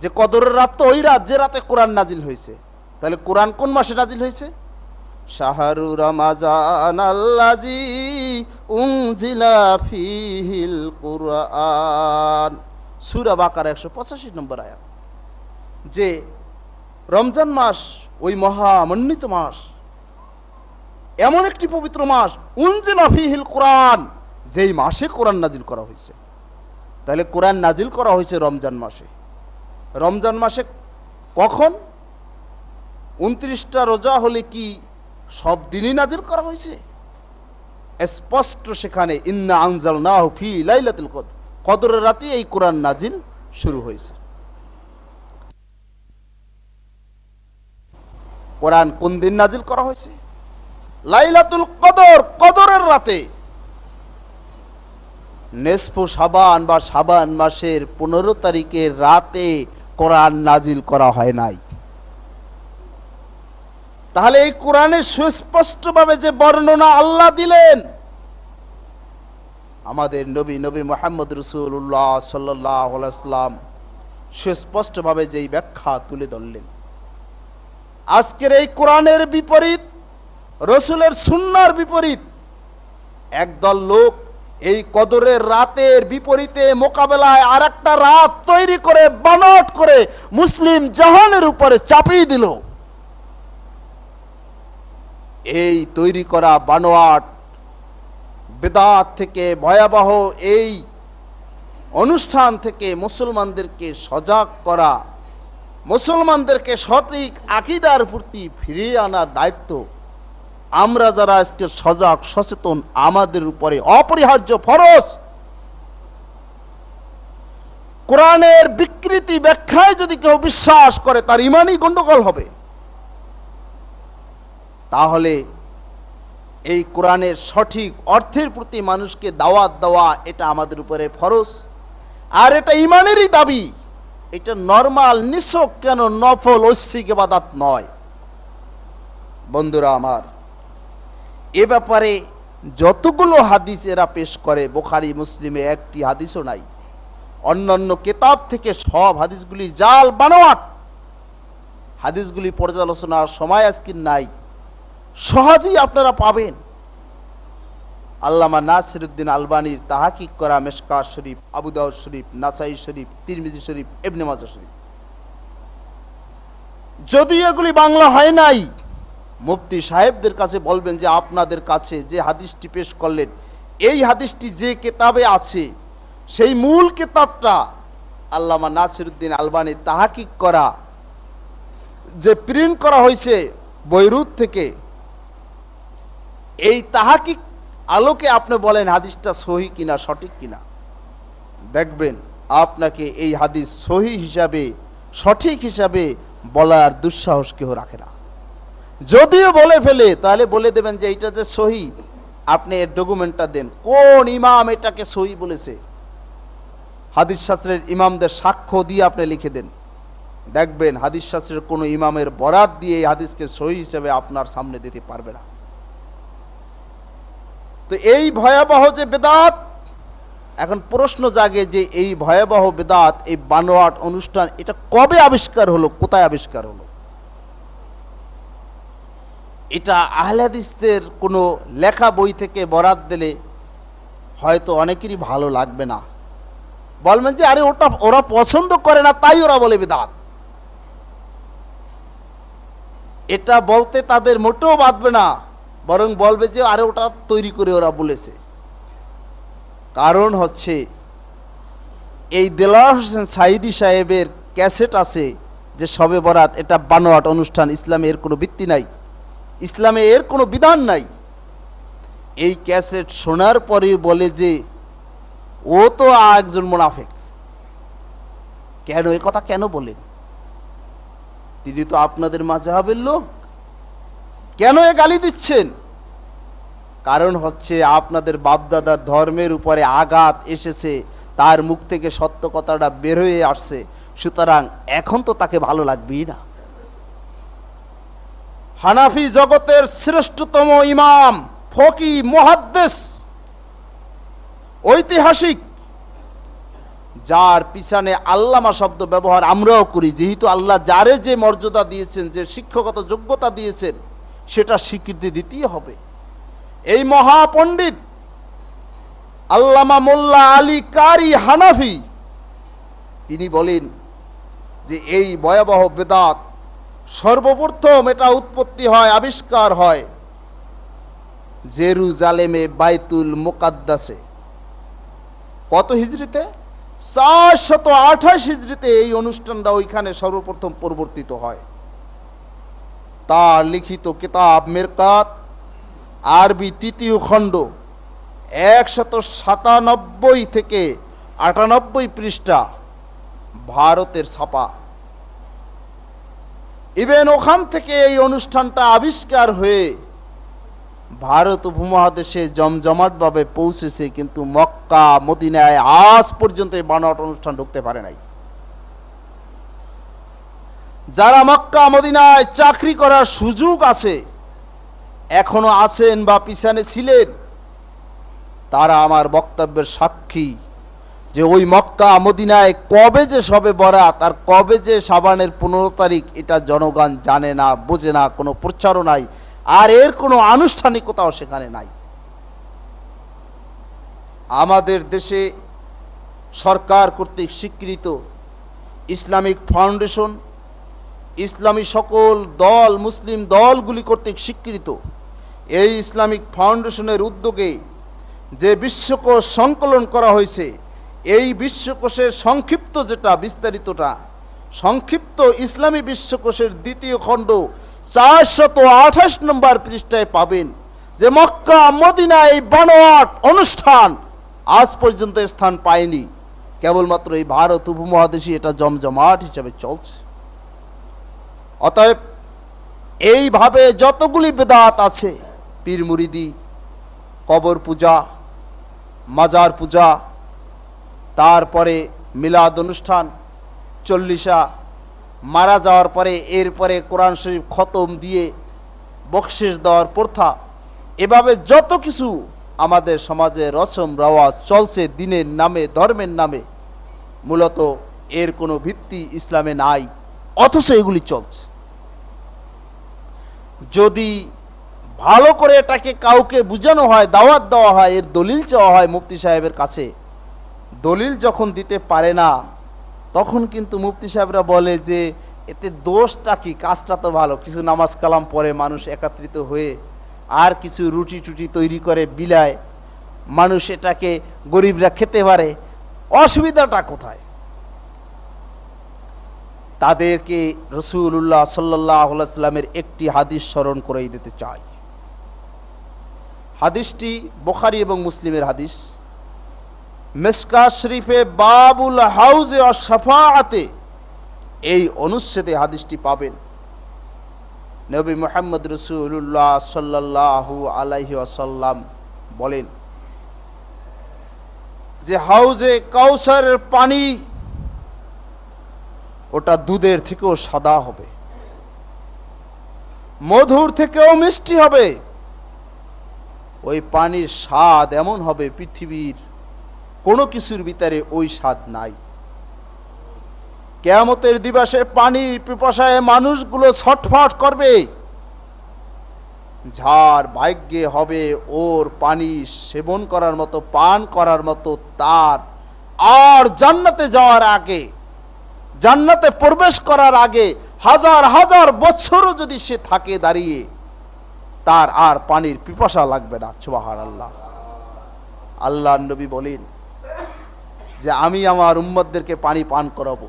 যে কদরের রাত তো ওই রাত যে রাতে কোরআন নাজিল হয়েছে। তাহলে কোরআন কোন মাসে নাজিল হয়েছে? শাহরু রমাজান আল্লাযী উনজিলা ফীহিল কুরআন, সূরা বাকারা 185 নম্বর আয়াত। যে রমজান মাস ওই মহামণ্ডিত মাস, এমন একটি পবিত্র মাস, উনজিলা ফীহিল কুরআন, যেই মাসে কোরআন নাজিল করা হয়েছে। তাহলে কোরআন নাজিল করা হয়েছে রমজান মাসে। রমজান মাসে কখন? 29টা রোজা হলে কি সব দিনই নাজিল করা হয়েছে? স্পষ্ট সেখানে ইন্না আনজালনাহু ফি লাইলাতুল কদর, কদরের রাতে এই কোরআন নাজিল শুরু হয়েছে। কোরআন কোন দিন নাজিল করা হয়েছে? লাইলাতুল কদর, কদরের রাতে। নিসফু শাবান বা শাবান মাসের 15 তারিখের রাতে কোরআন নাজিল করা হয় নাই। তাহলে এই কোরআনে সুস্পষ্টভাবে যে বর্ণনা আল্লাহ দিলেন, আমাদের নবী মুহাম্মদ রাসূলুল্লাহ সাল্লাল্লাহু আলাইহি ওয়াসাল্লাম সুস্পষ্টভাবে যেই ব্যাখ্যা তুলে ধরলেন, আজকের এই কোরআনের বিপরীত, রাসূলের সুন্নাহর বিপরীত একদল লোক এই কদরের রাতের বিপরীতে মোকাবেলায় আরেকটা রাত তৈরি করে বানোয়াট করে মুসলিম জাহানের উপরে চাপিয়ে দিল। এই তৈরি করা বানোয়াট বিদআত থেকে, ভয়াবহ এই অনুষ্ঠান থেকে মুসলমানদেরকে সজাগ করা, মুসলমানদেরকে সঠিক আকীদার প্রতি ফিরিয়ে আনার দায়িত্ব আমরা যারা আজকে সজাগ সচেতন, আমাদের উপরে অপরিহার্য ফরজ। কোরআনের বিকৃতি ব্যাখ্যায় যদি কেউ বিশ্বাস করে তার ঈমানই গন্ডগোল হবে। তাহলে এই কোরআনের সঠিক অর্থের প্রতি মানুষকে দাওয়াত দেওয়া এটা আমাদের উপরে ফরজ, আর এটা ঈমানেরই দাবি। এটা নরমাল নিছক কেন নফল ঐচ্ছিক ইবাদত নয়। বন্ধুরা আমার, এ ব্যাপারে যতগুলো হাদিস এরা পেশ করে, বুখারী মুসলিমে একটি হাদিসও নাই। অন্যান্য কিতাব থেকে সব হাদিসগুলি জাল, বানোয়াট। হাদিসগুলি পর্যালোচনার সময় আজকে নাই, সহজেই আপনারা পাবেন। আল্লামা নাসিরউদ্দিন আলবানীর তাহকিক করা মিশকাত শরীফ, আবু দাউদ শরীফ, নাসাই শরীফ, তিরমিজি শরীফ, ইবনে মাজাহ শরীফ, যদি এগুলি বাংলা হয় নাই, মুফতি সাহেবদের কাছে বলবেন যে আপনাদের কাছে যে হাদিসটি পেশ করলেন, এই হাদিসটি যে কিতাবে আছে সেই মূল কিতাবটা আল্লামা নাসিরউদ্দিন আলবানীর তাহকিক করা, যে প্রিন্ট করা হয়েছে বৈরুত থেকে, এই তাহকিক আলোকে আপনি বলেন হাদিসটা সহি কিনা, সঠিক কিনা। দেখবেন আপনাকে এই হাদিস সহি হিসাবে, সঠিক হিসাবে বলার দুঃসাহস কেউ রাখে না। যদিও বলে ফেলে তাহলে বলে দেবেন যে এইটা যে সহি, আপনি এর ডকুমেন্টটা দেন, কোন ইমাম এটাকে সহি বলেছে। হাদিস শাস্ত্রের ইমামদের সাক্ষ্য দিয়ে আপনি লিখে দেন, দেখবেন হাদিস শাস্ত্রের কোন ইমামের বরাত দিয়ে এই হাদিসকে সহি হিসেবে আপনার সামনে দিতে পারবে না। তো এই ভয়াবহ যে বিদআত, এখন প্রশ্ন জাগে যে এই ভয়াবহ বিদআত, এই বানোয়াট অনুষ্ঠান, এটা কবে আবিষ্কার হলো, কোথায় আবিষ্কার হলো? এটা আহলে হাদিসদের কোনো লেখা বই থেকে বরাত দিলে হয়তো অনেকেরই ভালো লাগবে না, বলবেন যে আরে ওটা ওরা পছন্দ করে না তাই ওরা বলে বিদআত। এটা বলতে তাদের মোটেও বাধবে না, বরং বলবে যে আরে ওটা তৈরি করে ওরা বলেছে। কারণ হচ্ছে এই দেলোয়ার হোসেন সাঈদী সাহেবের ক্যাসেট আছে যে শবে বরাত এটা বানোয়াট অনুষ্ঠান, ইসলামে এর কোনো ভিত্তি নাই, ইসলামে এর কোনো বিধান নাই। এই ক্যাসেট শোনার পরে বলে যে ও তো একজন মুনাফিক। কেন এই কথা কেন বলেন? তিনি তো আপনাদের মাযহাবের লোক, কেন এ গালি দিচ্ছেন? কারণ হচ্ছে আপনাদের বাপদাদার ধর্মের উপরে আঘাত এসেছে, তার মুখ থেকে সত্য কথাটা বের হয়ে আসছে, সুতরাং এখন তো তাকে ভালো লাগবেই না। হানাফি জগতের শ্রেষ্ঠতম ইমাম, ফকি, মুহাদ্দিস, ঐতিহাসিক, যার পিছনে আল্লামা শব্দ ব্যবহার আমরাও করি, যেহেতু আল্লাহ যারে যে মর্যাদা দিয়েছেন, যে শিক্ষাগত যোগ্যতা দিয়েছেন, সেটা স্বীকৃতি দিতেই হবে। এই মহাপণ্ডিত আল্লামা মোল্লা আলী কারি হানাফি তিনি বলেন যে এই ভয়াবহ বেদাত সর্বপ্রথম এটা উৎপত্তি হয়, আবিষ্কার হয় জেরুজালেমে বাইতুল মুকাদ্দাসে। কত হিজরিতে? 428 হিজরিতে এই অনুষ্ঠানটা ওইখানে সর্বপ্রথম পরিবর্তিত হয়। তার লিখিত কিতাব মেরকাত, আরবি 3য় খণ্ড, 197 থেকে 98 পৃষ্ঠা, ভারতের ছাপা। ইভেন ওখান থেকে এই অনুষ্ঠানটা আবিষ্কার হয়ে ভারত উপমহাদেশে জমজমাটভাবে পৌঁছেছে, কিন্তু মক্কা মদিনায় আজ পর্যন্ত এই বানোয়াট অনুষ্ঠান ঢুকতে পারে নাই। যারা মক্কা মদিনায় চাকরি করার সুযোগ আছে, এখনো আছেন বা পিছনে ছিলেন, তারা আমার বক্তব্যের সাক্ষী যে ওই মক্কা মদিনায় কবে যে শবে বরাত আর কবে যে শাবানের 15 তারিখ, এটা জনগণ জানে না, বোঝে না, কোনো প্রচারও নাই, আর এর কোনো আনুষ্ঠানিকতাও সেখানে নাই। আমাদের দেশে সরকার কর্তৃক স্বীকৃত ইসলামিক ফাউন্ডেশন, ইসলামী সকল দল, মুসলিম দলগুলি কর্তৃক স্বীকৃত এই ইসলামিক ফাউন্ডেশনের উদ্যোগে যে বিশ্বকোষ সংকলন করা হয়েছে, এই বিশ্বকোষের সংক্ষিপ্ত যেটা বিস্তারিতটা, সংক্ষিপ্ত ইসলামী বিশ্বকোষের 2য় খণ্ড 428 নম্বর পৃষ্ঠায় পাবেন যে মক্কা মদিনা এই বানোয়াট অনুষ্ঠান আজ পর্যন্ত স্থান পায়নি, কেবলমাত্র এই ভারত উপমহাদেশে এটা জমজমাট হিসেবে চলছে। অতএব এইভাবে যতগুলি বেদাত আছে, পীর মুরিদি, কবর পূজা, মাজার পূজা, তারপরে মিলাদ অনুষ্ঠান, চল্লিশা, মারা যাওয়ার পরে এরপরে কোরআন শরীফ খতম দিয়ে বকশিশ দেওয়ার প্রথা, এভাবে যত কিছু আমাদের সমাজে রসম রেওয়াজ চলছে দিনের নামে, ধর্মের নামে, মূলত এর কোনো ভিত্তি ইসলামে নাই, অথচ এগুলি চলছে। যদি ভালো করে এটাকে কাউকে বুঝানো হয়, দাওয়াত দেওয়া হয়, এর দলিল চাওয়া হয় মুফতি সাহেবের কাছে, দলিল যখন দিতে পারে না, তখন কিন্তু মুফতি সাহেবরা বলে যে এতে দোষটা কি, কাজটা তো ভালো, কিছু নামাজ কালাম পড়ে মানুষ একত্রিত হয়ে, আর কিছু রুটি টুটি তৈরি করে বিলায়, মানুষ এটাকে গরিবরা খেতে পারে, অসুবিধাটা কোথায়? তাদেরকে রাসূলুল্লাহ সাল্লাল্লাহু আলাইহি ওয়াসাল্লামের একটি হাদিস স্মরণ করিয়ে দিতে চাই। হাদিসটি বুখারী এবং মুসলিমের হাদিস। মিশকাত শরীফে বাবুল হাউজে ওয়াস শাফাআতে এই অনুচ্ছেদে হাদিসটি পাবেন। নবী মুহাম্মদ রাসূলুল্লাহ সাল্লাল্লাহু আলাইহি ওয়াসাল্লাম বলেন যে হাউজে কাউসারের পানি ওটা দুধের থেকেও সাদা হবে, মধুর থেকেও মিষ্টি হবে, ওই পানির স্বাদ এমন হবে পৃথিবীর কোনো কিছুর ভিতরে ওই স্বাদ নাই। কিয়ামতের দিবসে পানির পিপাসায় মানুষগুলো ছটফট করবে, যার ভাগ্যে হবে ওর পানি সেবন করার মতো, পান করার মতো, তার আর জান্নাতে যাওয়ার আগে, জান্নাতে প্রবেশ করার আগে হাজার হাজার বছরও যদি সে থাকে দাঁড়িয়ে, তার আর পানির পিপাসা লাগবে না। সুবহানাল্লাহ। আল্লাহর নবী বলেন যে আমি আমার উম্মতদেরকে পানি পান করাবো,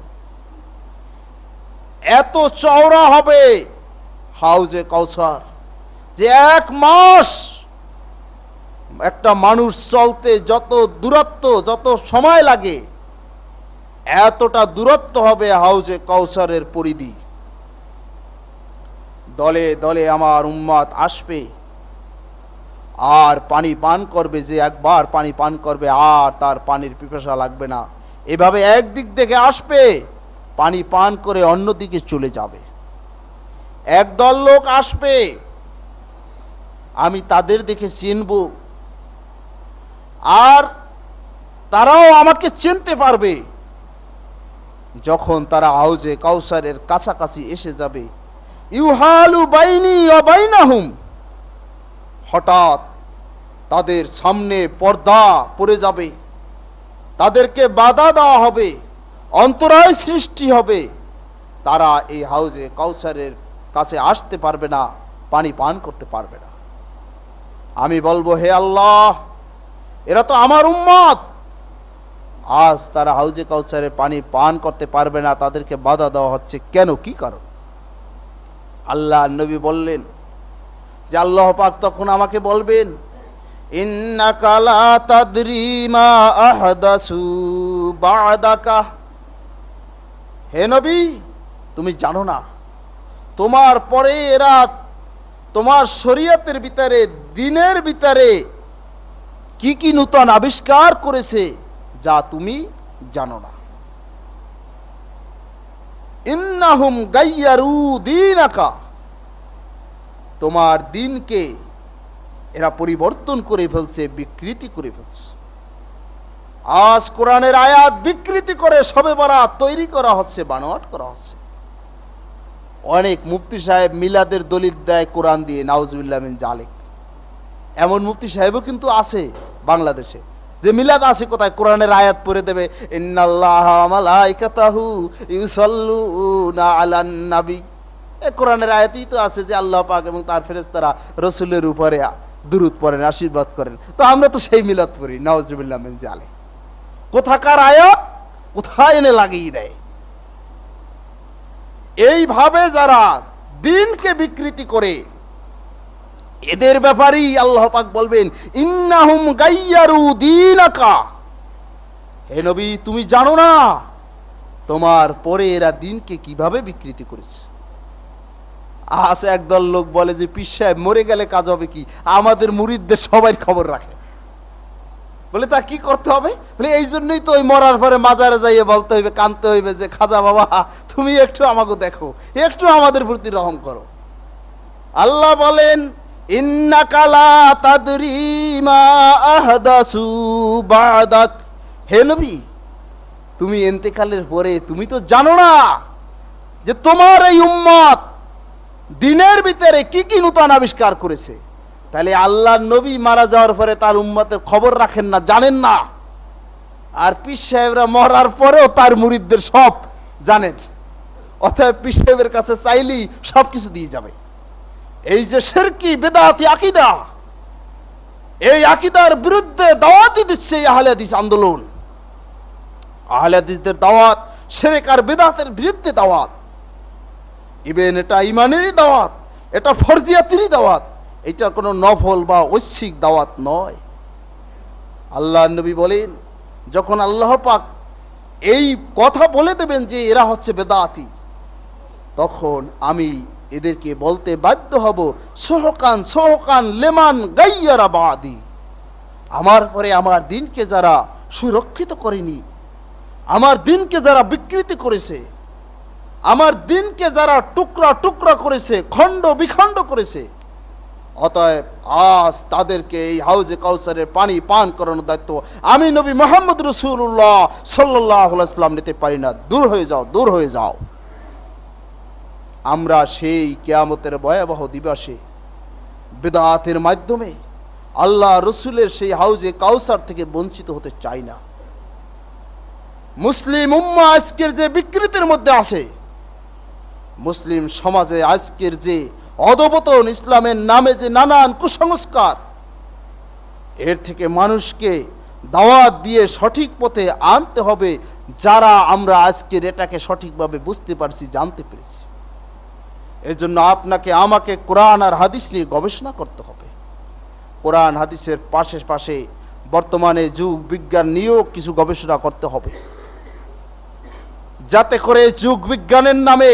এত চওড়া হবে হাউজে কাউসার যে 1 মাস একটা মানুষ চলতে যত দূরত্ব, যত সময় লাগে, এতটা দূরত্ব হবে হাউজে কাউসারের পরিধি। দলে দলে আমার উম্মত আসবে, আর পানি পান করবে, যে একবার পানি পান করবে আর তার পানির পিপাসা লাগবে না। এভাবে একদিক থেকে আসবে, পানি পান করে অন্যদিকে চলে যাবে। একদল লোক আসবে, আমি তাদের দেখে চিনব, আর তারাও আমাকে চিনতে পারবে যখন তারা হাউজে কাউসারের কাছাকাছি এসে যাবে। ইউহালু বাইনি ওয়া বাইনাহুম, হঠাৎ তাদের সামনে পর্দা পড়ে যাবে, তাদেরকে বাধা দেওয়া হবে, অন্তরায় সৃষ্টি হবে, তারা এই হাউজে কাউসারের কাছে আসতে পারবে না, পানি পান করতে পারবে না। আমি বলবো, হে আল্লাহ, এরা তো আমার উম্মত, আজ তারা হাউজে কাউসারের পানি পান করতে পারবে না, তাদেরকে বাধা দেওয়া হচ্ছে কেন, কি কারণ? আল্লাহ নবী বললেন যে আল্লাহ পাক তখন আমাকে বলবেন, ইন্নাকা লা তাদরি মা আহদাসু বা'দাকা, হে নবী, তুমি জানো না তোমার পরে এরা তোমার শরীয়তের ভিতরে, দ্বীনের ভিতরে কি কি নূতন আবিষ্কার করেছে যা তুমি জানো না। ইন্নাহুম গায়্যারু দীনাকা, তোমার দ্বীনকে এরা পরিবর্তন করে ফেলছে, বিকৃতি করে ফেলছে। আজ কোরআনের আয়াত বিকৃতি করে শবে বরাত তৈরি করা হচ্ছে, বানোয়াট করা হচ্ছে। অনেক মুফতি সাহেব মিলাদের দলিল দেয় কোরআন দিয়ে, নাউজুবিল্লাহ মিন জালিক। এমন মুফতি সাহেবও কিন্তু আছে বাংলাদেশে, যে মিলাদ আছে কোথায়, কোরআনের আয়াত পড়ে দেবে, ইন্নাল্লাহা ওয়া মালাইকাতাহু ইউসাল্লুনা আলান নবী। এই কোরআনের আয়াতই তো আছে যে আল্লাহ পাক এবং তার ফেরেশতারা রাসূলের উপরে দুরূদ পড়েন, আশীর্বাদ করেন। তো আমরা তো সেই মিলাদ পড়ি, নাউজুবিল্লাহ মিন জালিক। কোথাকার আয়াত কোথায় এনে লাগিয়ে দেয়। এইভাবে যারা দ্বীনকে বিকৃতি করে, এদের ব্যাপারেই আল্লাহ পাক বলবেন, ইন্নাহুম গায়্যারু দীনাকা, হে নবী, তুমি জানো না তোমার পরে এরা দ্বীনকে কিভাবে বিকৃতি করেছে। আজ একদল লোক বলে যে পীর সাহেব মরে গেলে কাজ হবে কি, আমাদের মুরিদদের সবাই খবর রাখে। বলে তা কি করতে হবে? বলে এই জন্যই তো ওই মরার পরে মাজারে যাইয়ে বলতে হইবে, কানতে হইবে যে খাজা বাবা তুমি একটু আমাকে দেখো, একটু আমাদের প্রতি রহম করো। আল্লাহ বলেন, ইন্নাকা লা তাদরি মা আহদাসু বা'দাক, হে নবী, তুমি ইন্তেকালের পরে তুমি তো জানো না যে তোমার এই উম্মত দ্বীনের ভিতরে কি কি নূতন আবিষ্কার করেছে। তাহলে আল্লাহর নবী মারা যাওয়ার পরে তার উম্মতের খবর রাখেন না, জানেন না, আর পীর সাহেবরা মরার পরেও তার মুরিদদের সব জানেন। অতএব পীর সাহেবের কাছে চাইলেই সবকিছু দিয়ে যাবে। এই যে শিরকি বিদআতি আকীদা, এই আকীদার বিরুদ্ধে দাওয়াতই দিচ্ছে আহলে হাদিস আন্দোলন। আহলে হাদিসদের দাওয়াত শিরক আর বিদআতের বিরুদ্ধে দাওয়াত। ইভেন এটা ইমানেরই দাওয়াত, এটা ফরজিয়াতেরই দাওয়াত, এটা কোনো নফল বা ঐচ্ছিক দাওয়াত নয়। আল্লাহর নবী বলেন, যখন আল্লাহ পাক এই কথা বলে দেবেন যে এরা হচ্ছে বেদাতি, তখন আমি এদেরকে বলতে বাধ্য হব, সোহকান সোহকান লেমান গায়্যারা বাদি, আমার পরে আমার দ্বীনকে যারা সুরক্ষিত করেনি, আমার দ্বীনকে যারা বিকৃতি করেছে, আমার দ্বীনকে যারা টুকরা টুকরা করেছে, খণ্ড বিখণ্ড করেছে, অতএব আজ তাদেরকে এই হাউজে কাউসারের পানি পান করানোর দায়িত্ব আমি নবী মুহাম্মদ রাসূলুল্লাহ সাল্লাল্লাহু আলাইহি ওয়াসাল্লাম নিতে পারি না। দূর হয়ে যাও, দূর হয়ে যাও। আমরা সেই কিয়ামতের ভয়াবহ দিবসে বিদআতের মাধ্যমে আল্লাহ রসুলের সেই হাউজে কাউসার থেকে বঞ্চিত হতে চাই না। মুসলিম উম্মাহ আজকের যে বিকৃতির মধ্যে আছে, মুসলিম সমাজে আজকের যে অধপতন, ইসলামের নামে যে নানান কুসংস্কার, এর থেকে মানুষকে দাওয়াত দিয়ে সঠিক পথে আনতে হবে, যারা আমরা আজকের এটাকে সঠিকভাবে বুঝতে পারছি, জানতে পেরেছি। এর জন্য আপনাকে আমাকে কোরআন আর হাদিস নিয়ে গবেষণা করতে হবে। কোরআন হাদিসের পাশে পাশে বর্তমানে যুগ বিজ্ঞান নিয়েও কিছু গবেষণা করতে হবে, যাতে করে যুগ বিজ্ঞানের নামে,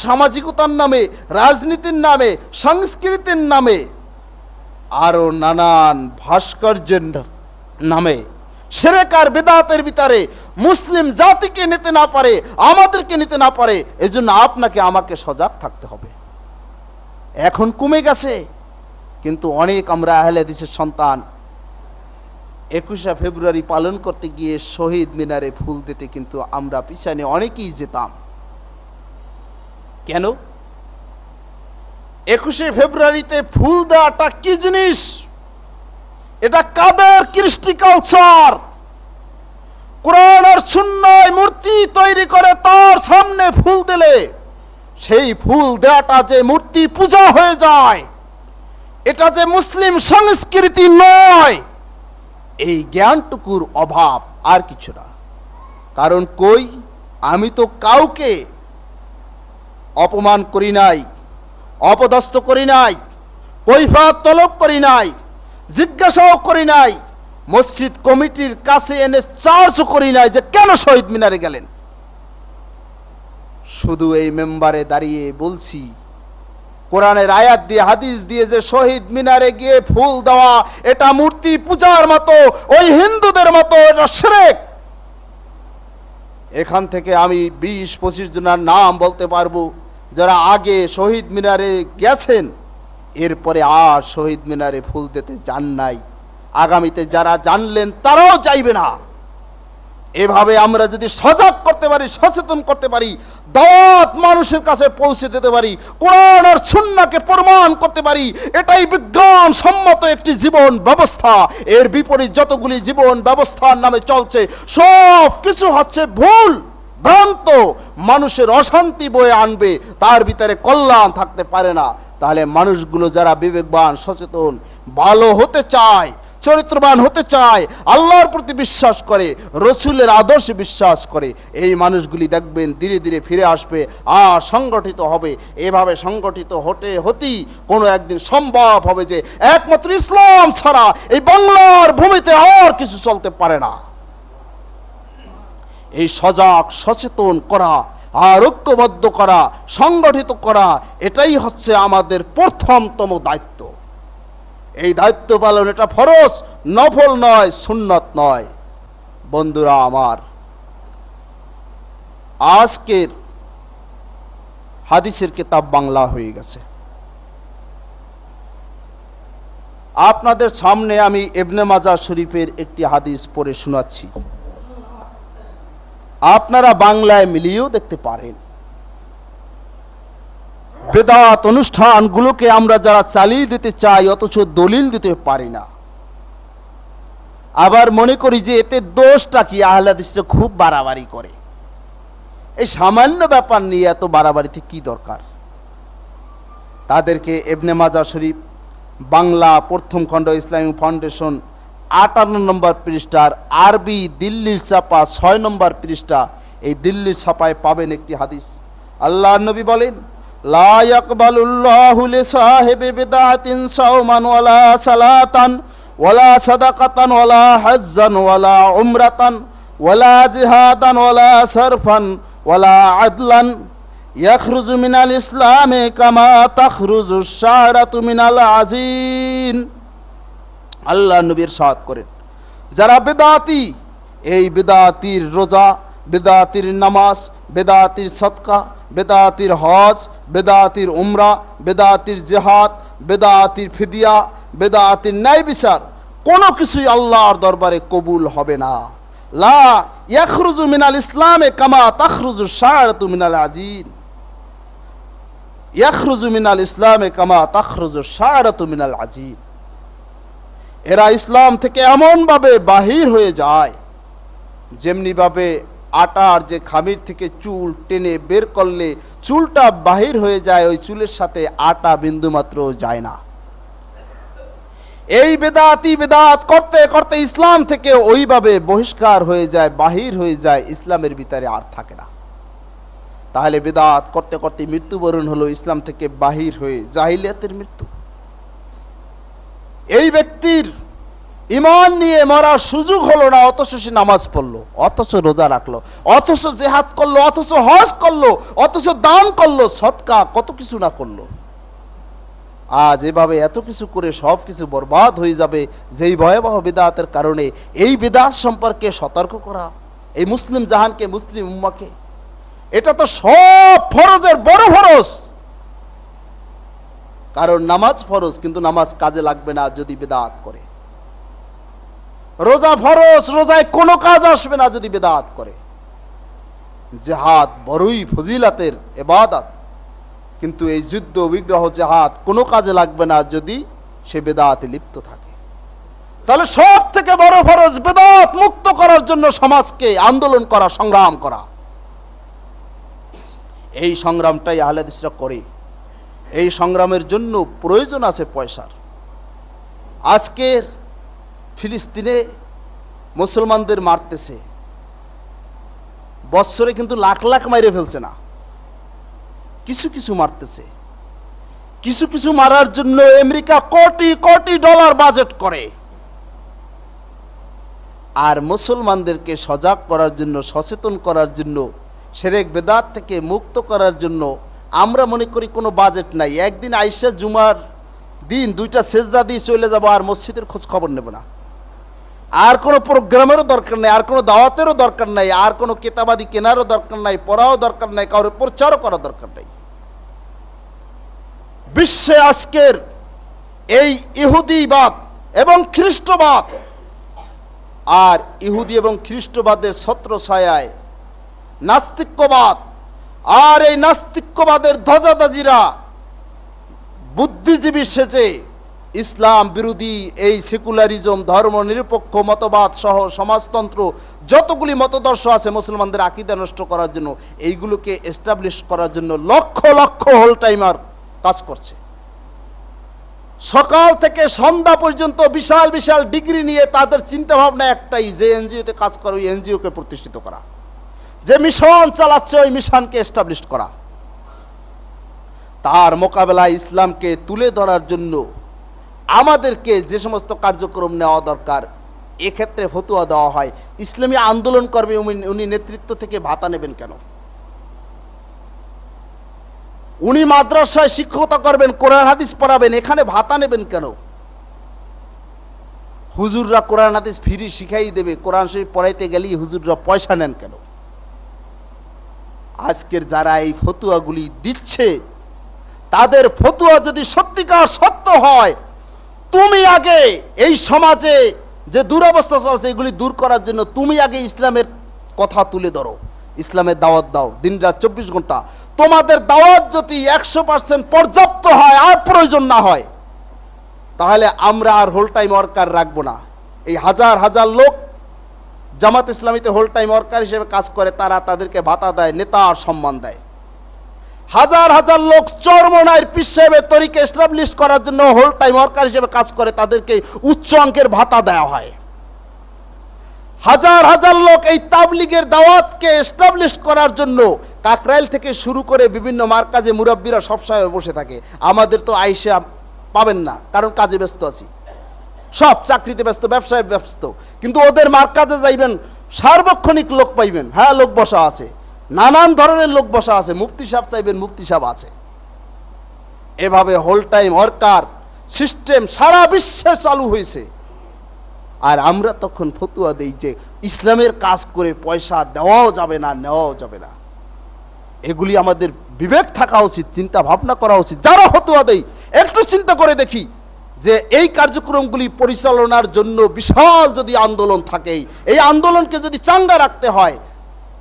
সামাজিকতার নামে, রাজনীতির নামে, সংস্কৃতির নামে আরো নানান ভাস্কর্যের নামে শিরক আর বিদআতের ভিতরে মুসলিম জাতিকে নিতে না পারে, আমাদেরকে নিতে না পারে, এজন্য আপনাকে আমাকে সজাগ থাকতে হবে। এখন কমে গেছে, কিন্তু অনেক আমরা আহলে হাদিসের সন্তান 21শে ফেব্রুয়ারি পালন করতে গিয়ে শহীদ মিনারে ফুল দিতে কিন্তু আমরা পিছনে অনেকেই যেতাম। কেন? 21শে ফেব্রুয়ারিতে ফুল দেওয়াটা কি জিনিস? এটা কাদের কৃষ্টি কালচার? কোরআন আর সুন্নাহয় মূর্তি তৈরি করে তার সামনে ফুল দিলে সেই ফুল দেওয়াটা যে মূর্তি পূজা হয়ে যায়, এটা যে মুসলিম সংস্কৃতি নয়, এই জ্ঞানটুকুর অভাব, আর কিছু না। কারণ কই, আমি তো কাউকে অপমান করি নাই, অপদস্থ করি নাই, কৈফিয়ত তলব করি নাই, জিজ্ঞাসাও করি নাই, মসজিদ কমিটির কাছে এনে চার্জও করি নাই যে কেন শহীদ মিনারে গেলেন। শুধু এই মেম্বারে দাঁড়িয়ে বলছি, কোরআনের আয়াত দিয়ে হাদিস দিয়ে যে শহীদ মিনারে গিয়ে ফুল দেওয়া এটা মূর্তি পূজার মতো, ওই হিন্দুদের মতো, এটা শিরক। এখান থেকে আমি 20-25 জনের নাম বলতে পারবো যারা আগে শহীদ মিনারে গেছেন, এরপরে আর শহীদ মিনারে ফুল দিতে যান নাই। আগামীতে যারা জানলেন তারাও চাইবে না। এভাবে আমরা যদি সজাগ করতে পারি, সচেতন করতে পারি, দাওয়াত মানুষের কাছে পৌঁছে দিতে পারি, কোরআন আর সুন্নাহকে প্রমাণ করতে পারি, এটাই বিজ্ঞান সম্মত একটি জীবন ব্যবস্থা। এর বিপরীত যতগুলি জীবন ব্যবস্থার নামে চলছে সব কিছু হচ্ছে ভুল, ভ্রান্ত, মানুষের অশান্তি বয়ে আনবে, তার ভিতরে কল্যাণ থাকতে পারে না। তাহলে মানুষগুলো যারা বিবেকবান, সচেতন, ভালো হতে চায়, চরিত্রবান হতে চায়, আল্লাহর প্রতি বিশ্বাস করে, রসুলের আদর্শে বিশ্বাস করে, এই মানুষগুলি দেখবেন ধীরে ধীরে ফিরে আসবে আর সংগঠিত হবে। এভাবে সংগঠিত হতেই কোনো একদিন সম্ভব হবে যে একমাত্র ইসলাম ছাড়া এই বাংলার ভূমিতে আর কিছু চলতে পারে না। এই সজাগ সচেতন করা আর ঐক্যবদ্ধ করা, সংগঠিত করা, এটাই হচ্ছে আমাদের প্রথমতম দায়িত্ব। এই দায়িত্ব পালন এটা ফরজ, নফল নয়, সুন্নত নয়। বন্ধুরা আমার, আজকের হাদিসের কিতাব বাংলা হয়ে গেছে। আপনাদের সামনে আমি ইবনে মাজাহ শরীফের একটি হাদিস পড়ে শোনাচ্ছি, আপনারা বাংলায় মিলিয়েও দেখতে পারেন। বেদাত অনুষ্ঠানগুলোকে আমরা যারা চালিয়ে দিতে চাই অথচ দলিল দিতে পারি না, আবার মনে করি যে এতে দোষটা কি, আহলে হাদিসরা খুব বাড়াবাড়ি করে, এই সামান্য ব্যাপার নিয়ে এত বাড়াবাড়িতে কি দরকার। তাদেরকে ইবনে মাজাহ শরীফ বাংলা প্রথম খণ্ড ইসলামিক ফাউন্ডেশন 58 নম্বর পৃষ্ঠার আরবি দিল্লির ছাপা 6 নম্বর পৃষ্ঠা, এই দিল্লির ছাপায় পাবেন একটি হাদিস। আল্লাহর নবী বলেন, লা ইয়াকবালুল্লাহু লিসাহিবি বিদআতিন সাওমান ওয়ালা সালাতান ওয়ালা সাদাকাতান ওয়ালা হজ্জান ওয়ালা উমরাতান ওয়ালা জিহাদান ওয়ালা সারফান ওয়ালা আদলান ইয়াখরুজু মিনাল ইসলামে কামা তাখরুজু শারাতু মিনাল আজিন। আল্লাহ নবী ইরশাদ করেন, যারা বেদাতি, এই বেদাতির রোজা, বেদাতির নামাজ, বেদাতির সদকা, বেদাতির হজ, বেদাতির উমরা, বেদাতির জিহাদ, বেদাতির ফিদিয়া, বেদাতির ন্যায় বিচার, কোনো কিছুই আল্লাহর দরবারে কবুল হবে না। লা ইয়াখরুজু মিনাল ইসলামে কামা তাখরুজু শারাতু মিনাল আজিন। ইয়াখরুজু মিনাল ইসলামে কামা তাখরুজু শারাতু মিনাল আজিন। এরা ইসলাম থেকে এমন ভাবে বাহির হয়ে যায় যেমনি ভাবে আটার যে খামির থেকে চুল টেনে বের করলে চুলটা বাহির হয়ে যায়, ওই চুলের সাথে আটা বিন্দু মাত্র যায় না। এই বেদাতি বেদাত করতে করতে ইসলাম থেকে ওইভাবে বহিষ্কার হয়ে যায়, বাহির হয়ে যায়, ইসলামের ভিতরে আর থাকে না। তাহলে বেদাত করতে করতে মৃত্যুবরণ হলো, ইসলাম থেকে বাহির হয়ে জাহিলিয়াতের মৃত্যু। এই ব্যক্তির ঈমান নিয়ে মরার সুযোগ হলো না, অথচ সে নামাজ পড়লো, অথচ রোজা রাখলো, অথচ জিহাদ করলো, অথচ হজ করলো, অথচ দান করলো, সদকা, কত কিছু না করলো। আজ এভাবে এত কিছু করে সব কিছু বরবাদ হয়ে যাবে যেই ভয়াবহ বিদআতের কারণে। এই বিদআত সম্পর্কে সতর্ক করা এই মুসলিম জাহানকে, মুসলিম উম্মাহকে, এটা তো সব ফরজের বড় ফরজ। কারণ নামাজ ফরজ, কিন্তু নামাজ কাজে লাগবে না যদি বিদআত করে। রোজা ফরজ, রোজায় কোনো কাজ আসবে না যদি বিদআত করে। জিহাদ বড়ই ফজিলাতের ইবাদত, কিন্তু এই যুদ্ধ বিগ্রহ জিহাদ কোনো কাজে লাগবে না যদি সে বিদআতে লিপ্ত থাকে। তাহলে সব থেকে বড় ফরজ বিদআত মুক্ত করার জন্য সমাজকে আন্দোলন করা, সংগ্রাম করা। এই সংগ্রামটাই আহলে হাদিসরা করে। এই সংগ্রামের জন্য প্রয়োজন আছে পয়সার। আজকের ফিলিস্তিনে মুসলমানদের মারতেছে, বৎসরে কিন্তু লাখ লাখ মাইরে ফেলছে না, কিছু কিছু মারতেছে। কিছু কিছু মারার জন্য America crore crore dollar budget করে। আর মুসলমানদেরকে সজাগ করার জন্য, সচেতন করার জন্য, শিরক বিদআত থেকে মুক্ত করার জন্য আমরা মনে করি কোনো বাজেট নাই। একদিন আইসা জুমার দিন 2টা সেজদা দিয়ে চলে যাব, আর মসজিদের খোঁজ খবর নেব না। আর কোনো প্রোগ্রামেরও দরকার নাই, আর কোনো দাওয়াতেরও দরকার নাই, আর কোনো কিতাবাদি কেনারও দরকার নাই, পড়াও দরকার নাই, কারোর প্রচারও করা দরকার নাই। বিশ্বে আজকের এই ইহুদিবাদ এবং খ্রিস্টবাদ, আর ইহুদি এবং খ্রিস্টবাদের ছত্রছায়ায় নাস্তিক্যবাদ, আর এই নাস্তিক্যবাদের ধ্বজাধারীরা বুদ্ধিজীবী সেজে ইসলাম বিরোধী এই সেকুলারিজম, ধর্ম নিরপেক্ষ মতবাদ সহ সমাজতন্ত্র যতগুলি মতদর্শ আছে মুসলমানদের আকীদা নষ্ট করার জন্য, এইগুলোকে এস্টাবলিশ করার জন্য লক্ষ লক্ষ হোল টাইমার কাজ করছে। সকাল থেকে সন্ধ্যা পর্যন্ত বিশাল বিশাল ডিগ্রি নিয়ে তাদের চিন্তা ভাবনা একটাই, যে এনজিওতে কাজ করে ওই এনজিওকে প্রতিষ্ঠিত করা, যে মিশন চালাচ্ছে ওই মিশনকে এস্টাবলিশ করা। তার মোকাবেলায় ইসলামকে তুলে ধরার জন্য আমাদেরকে যে সমস্ত কার্যক্রম নেওয়া দরকার, এক্ষেত্রে ফতোয়া দেওয়া হয়। ইসলামী আন্দোলন করবে, উনি নেতৃত্ব থেকে ভাতা নেবেন কেন? উনি মাদ্রাসায় শিক্ষকতা করবেন, কোরআন হাদিস পড়াবেন, এখানে ভাতা নেবেন কেন? হুজুররা কোরআন হাদিস ফ্রি শিখাই দেবে, কোরআন শরীফ পড়াইতে গেলেই হুজুররা পয়সা নেন কেন? আজকের যারা এই ফতুয়াগুলি দিচ্ছে, তাদের ফতুয়া যদি সত্যিকার সত্য হয়, তুমি আগে এই সমাজে যে দুরবস্থা চলছে এগুলি দূর করার জন্য তুমি আগে ইসলামের কথা তুলে ধরো, ইসলামের দাওয়াত দাও দিনরাত 24 ঘন্টা। তোমাদের দাওয়াত যদি 100% পর্যাপ্ত হয় আর প্রয়োজন না হয়, তাহলে আমরা আর হোল টাইম ওয়ার্কার রাখবো না। এই হাজার হাজার লোক জামাত ইসলামীতে হোল টাইম ওয়ার্কার হিসেবে কাজ করে, তারা তাদেরকে ভাতা দেয়, নেতা আর সম্মান দেয়। হাজার হাজার লোক চরমনাইয়ের পীর সাহেবের তরিকা এস্টাবলিশ করার জন্য হোল টাইম ওয়ার্কার হিসেবে কাজ করে, তাদেরকে উচ্চ অঙ্কের ভাতা দেওয়া হয়। হাজার হাজার লোক এই তাবলিগের দাওয়াতকে এস্টাবলিশ করার জন্য কাকরাইল থেকে শুরু করে বিভিন্ন মার্কাজে মুরাব্বিরা সবসময় বসে থাকে। আমাদের তো আইসা পাবেন না, কারণ কাজে ব্যস্ত আছি, সব চাকরিতে ব্যস্ত, ব্যবসায় ব্যস্ত। কিন্তু ওদের মার্কাজে যাইবেন, সার্বক্ষণিক লোক পাইবেন, হ্যাঁ লোক বসা আছে, নানান ধরনের লোক বসা আছে। মুফতি সাহেব চাইবেন, মুফতি সাহেব আছে। এভাবে হোল টাইম ওয়ার্কার সিস্টেম সারা বিশ্বে চালু হয়েছে। আর আমরা তখন ফতুয়া দেই যে ইসলামের কাজ করে পয়সা দেওয়াও যাবে না, নেওয়াও যাবে না। এগুলি আমাদের বিবেক থাকা উচিত, চিন্তা ভাবনা করা উচিত। যারা ফতুয়া দেই একটু চিন্তা করে দেখি যে এই কার্যক্রমগুলি পরিচালনার জন্য বিশাল যদি আন্দোলন থাকে, এই আন্দোলনকে যদি চাঙ্গা রাখতে হয়,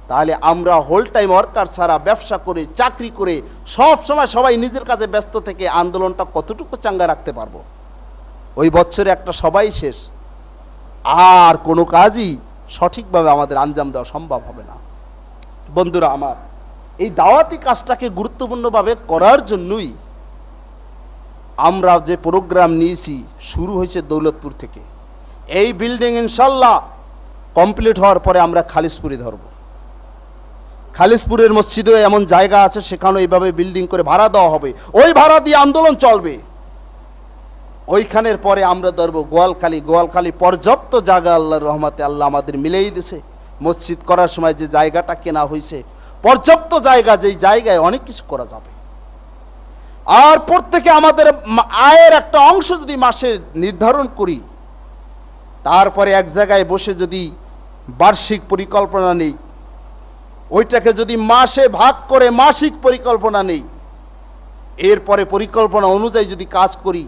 তাহলে আমরা হোল টাইম ওয়ার্কার ছাড়া ব্যবসা করে, চাকরি করে, সব সময় সবাই নিজের কাজে ব্যস্ত থেকে আন্দোলনটা কতটুকু চাঙ্গা রাখতে পারবো? ওই বছরে একটা সবাই শেষ, আর কোনো কাজই সঠিকভাবে আমাদের আঞ্জাম দেওয়া সম্ভব হবে না। বন্ধুরা আমার, এই দাওয়াতি কাজটাকে গুরুত্বপূর্ণভাবে করার জন্যই আমরা যে প্রোগ্রাম নিয়েছি, শুরু হয়েছে দৌলতপুর থেকে। এই বিল্ডিং ইনশাল্লাহ কমপ্লিট হওয়ার পরে আমরা খালিশপুরে ধরব। খালিশপুরের মসজিদে এমন জায়গা আছে, সেখানে এইভাবে বিল্ডিং করে ভাড়া দেওয়া হবে, ওই ভাড়া দিয়ে আন্দোলন চলবে। ওইখানের পরে আমরা ধরবো গোয়ালখালী। গোয়ালখালী পর্যাপ্ত জায়গা আল্লাহর রহমতে আল্লাহ আমাদের মিলেই দিছে। মসজিদ করার সময় যে জায়গাটা কেনা হয়েছে, পর্যাপ্ত জায়গা, যেই জায়গায় অনেক কিছু করা যাবে। আর প্রত্যেকে আমাদের আয়ের একটা অংশ যদি মাসে নির্ধারণ করি, তারপরে এক জায়গায় বসে যদি বার্ষিক পরিকল্পনা নেই, ওইটাকে যদি মাসে ভাগ করে মাসিক পরিকল্পনা নেই, এরপরে পরিকল্পনা অনুযায়ী যদি কাজ করি,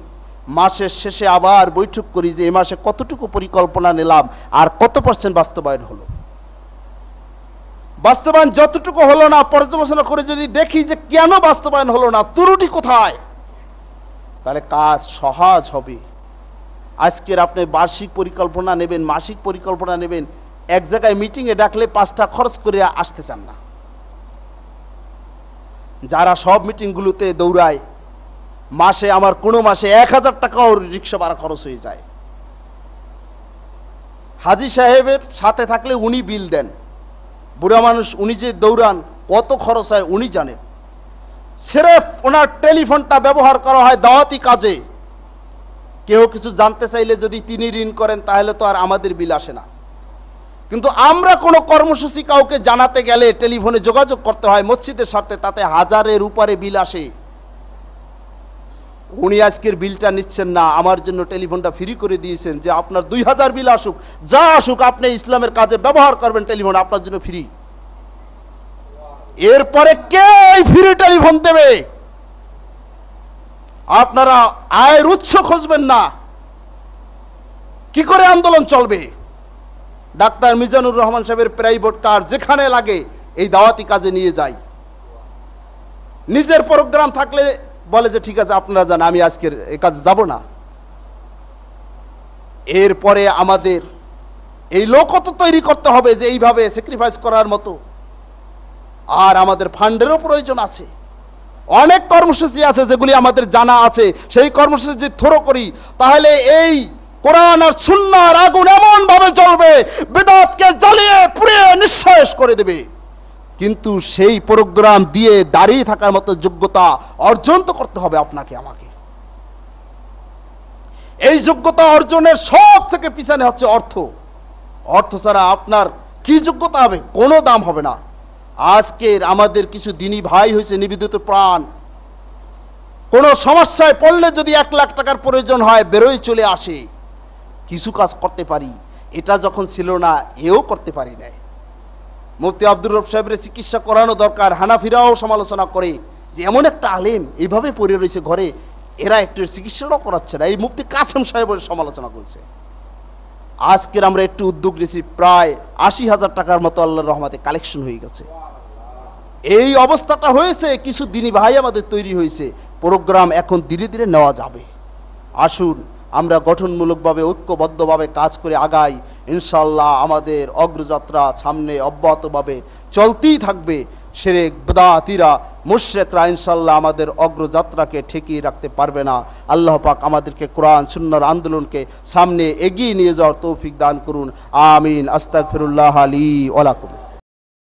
মাসের শেষে আবার বৈঠক করি যে এই মাসে কতটুকু পরিকল্পনা নিলাম আর কত % বাস্তবায়ন হলো। বাস্তবায়ন যতটুকু হলো না পর্যালোচনা করে যদি দেখি যে কেন বাস্তবায়ন হলো না, ত্রুটি কোথায়, তাহলে কাজ সহজ হবে। আজকের আপনি বার্ষিক পরিকল্পনা নেবেন, মাসিক পরিকল্পনা নেবেন, এক জায়গায় মিটিংয়ে ডাকলে 5টা খরচ করে আসতে চান না। যারা সব মিটিংগুলোতে দৌড়ায়, মাসে আমার কোনো মাসে 1000 টাকাও রিক্সা ভাড়া খরচ হয়ে যায়। হাজী সাহেবের সাথে থাকলে উনি বিল দেন, বুড়া মানুষ উনি যে দৌড়ান কত খরচ হয় উনি জানেন। সিরেফ ওনার টেলিফোনটা ব্যবহার করা হয় দাওয়াতি কাজে। কেউ কিছু জানতে চাইলে যদি তিনি ঋণ করেন তাহলে তো আর আমাদের বিল আসে না। কিন্তু আমরা কোনো কর্মসূচি কাউকে জানাতে গেলে টেলিফোনে যোগাযোগ করতে হয় মসজিদের সাথে, তাতে 1000-এর উপরে বিল আসে। উনি আজকের বিলটা নিচ্ছেন না, আমার জন্য টেলিফোনটা ফ্রি করে দিয়েছেন যে আপনার 2000 বিল আসুক, যা আসুক আপনি ইসলামের কাজে ব্যবহার করবেন, টেলিফোন আপনার জন্য ফ্রি। এরপরে কে ফ্রি টেলিফোন দেবে? আপনারা আয়ের উৎস খুঁজবেন না, কি করে আন্দোলন চলবে? ডাক্তার মিজানুর রহমান সাহেবের প্রাইভেট কার যেখানে লাগে এই দাওয়াতি কাজে নিয়ে যায়। নিজের প্রোগ্রাম থাকলে বলে যে ঠিক আছে আপনারা যান, আমি আজকের এই কাজে যাব না। এরপরে আমাদের এই লোকও তো তৈরি করতে হবে যে এইভাবে স্যাক্রিফাইস করার মতো। আর আমাদের ফান্ডেরও প্রয়োজন আছে। অনেক কর্মসূচি আছে যেগুলি আমাদের জানা আছে, সেই কর্মসূচি যদি থ্রো করি তাহলে এই কোরআন আর সুন্নাহর আগুন এমন ভাবে জ্বলবে, বিদআতকে জ্বালিয়ে পুড়িয়ে নিঃশেষ করে দেবে। কিন্তু সেই প্রোগ্রাম দিয়ে দাঁড়িয়ে থাকার মতো যোগ্যতা অর্জন তো করতে হবে আপনাকে আমাকে। এই যোগ্যতা অর্জনের সব থেকে পিছনে হচ্ছে অর্থ। অর্থ ছাড়া আপনার কি যোগ্যতা হবে? কোনো দাম হবে না। আজকের আমাদের কিছু দিনী ভাই হয়েছে নিবেদিত প্রাণ, কোনো সমস্যায় পড়লে যদি 1 লাখ টাকার প্রয়োজন হয় বেরোয় চলে আসে, কিছু কাজ করতে পারি। এটা যখন ছিল না এও করতে পারি নাই। মুফতি আব্দুর রব সাহেবের চিকিৎসা করানো দরকার, হানাফিরাও সমালোচনা করে যে এমন একটা আলেম এইভাবে পড়ে রয়েছে ঘরে, এরা একটু চিকিৎসাটাও করাচ্ছে না। এই মুফতি কাসেম সাহেবের সমালোচনা করছে। আজকের আমরা একটু উদ্যোগ নিয়েছি, প্রায় 80,000 টাকার মতো আল্লাহর রহমতে কালেকশন হয়ে গেছে। এই অবস্থাটা হয়েছে, কিছু দিনী ভাই আমাদের তৈরি হয়েছে, প্রোগ্রাম এখন ধীরে ধীরে নেওয়া যাবে। আসুন আমরা গঠনমূলকভাবে ঐক্যবদ্ধভাবে কাজ করে আগাই। ইনশাআল্লাহ আমাদের অগ্রযাত্রা সামনে অব্যাহতভাবে চলতেই থাকবে। শিরক বিদআতিরা মুশরিকরা ইনশাআল্লাহ আমাদের অগ্রযাত্রাকে ঠেকিয়ে রাখতে পারবে না। আল্লাহ পাক আমাদেরকে কোরআন সুন্নাহর আন্দোলনকে সামনে এগিয়ে নিয়ে যাওয়ার তৌফিক দান করুন। আমিন। আস্তাগফিরুল্লাহ লি ওয়া লাকুম।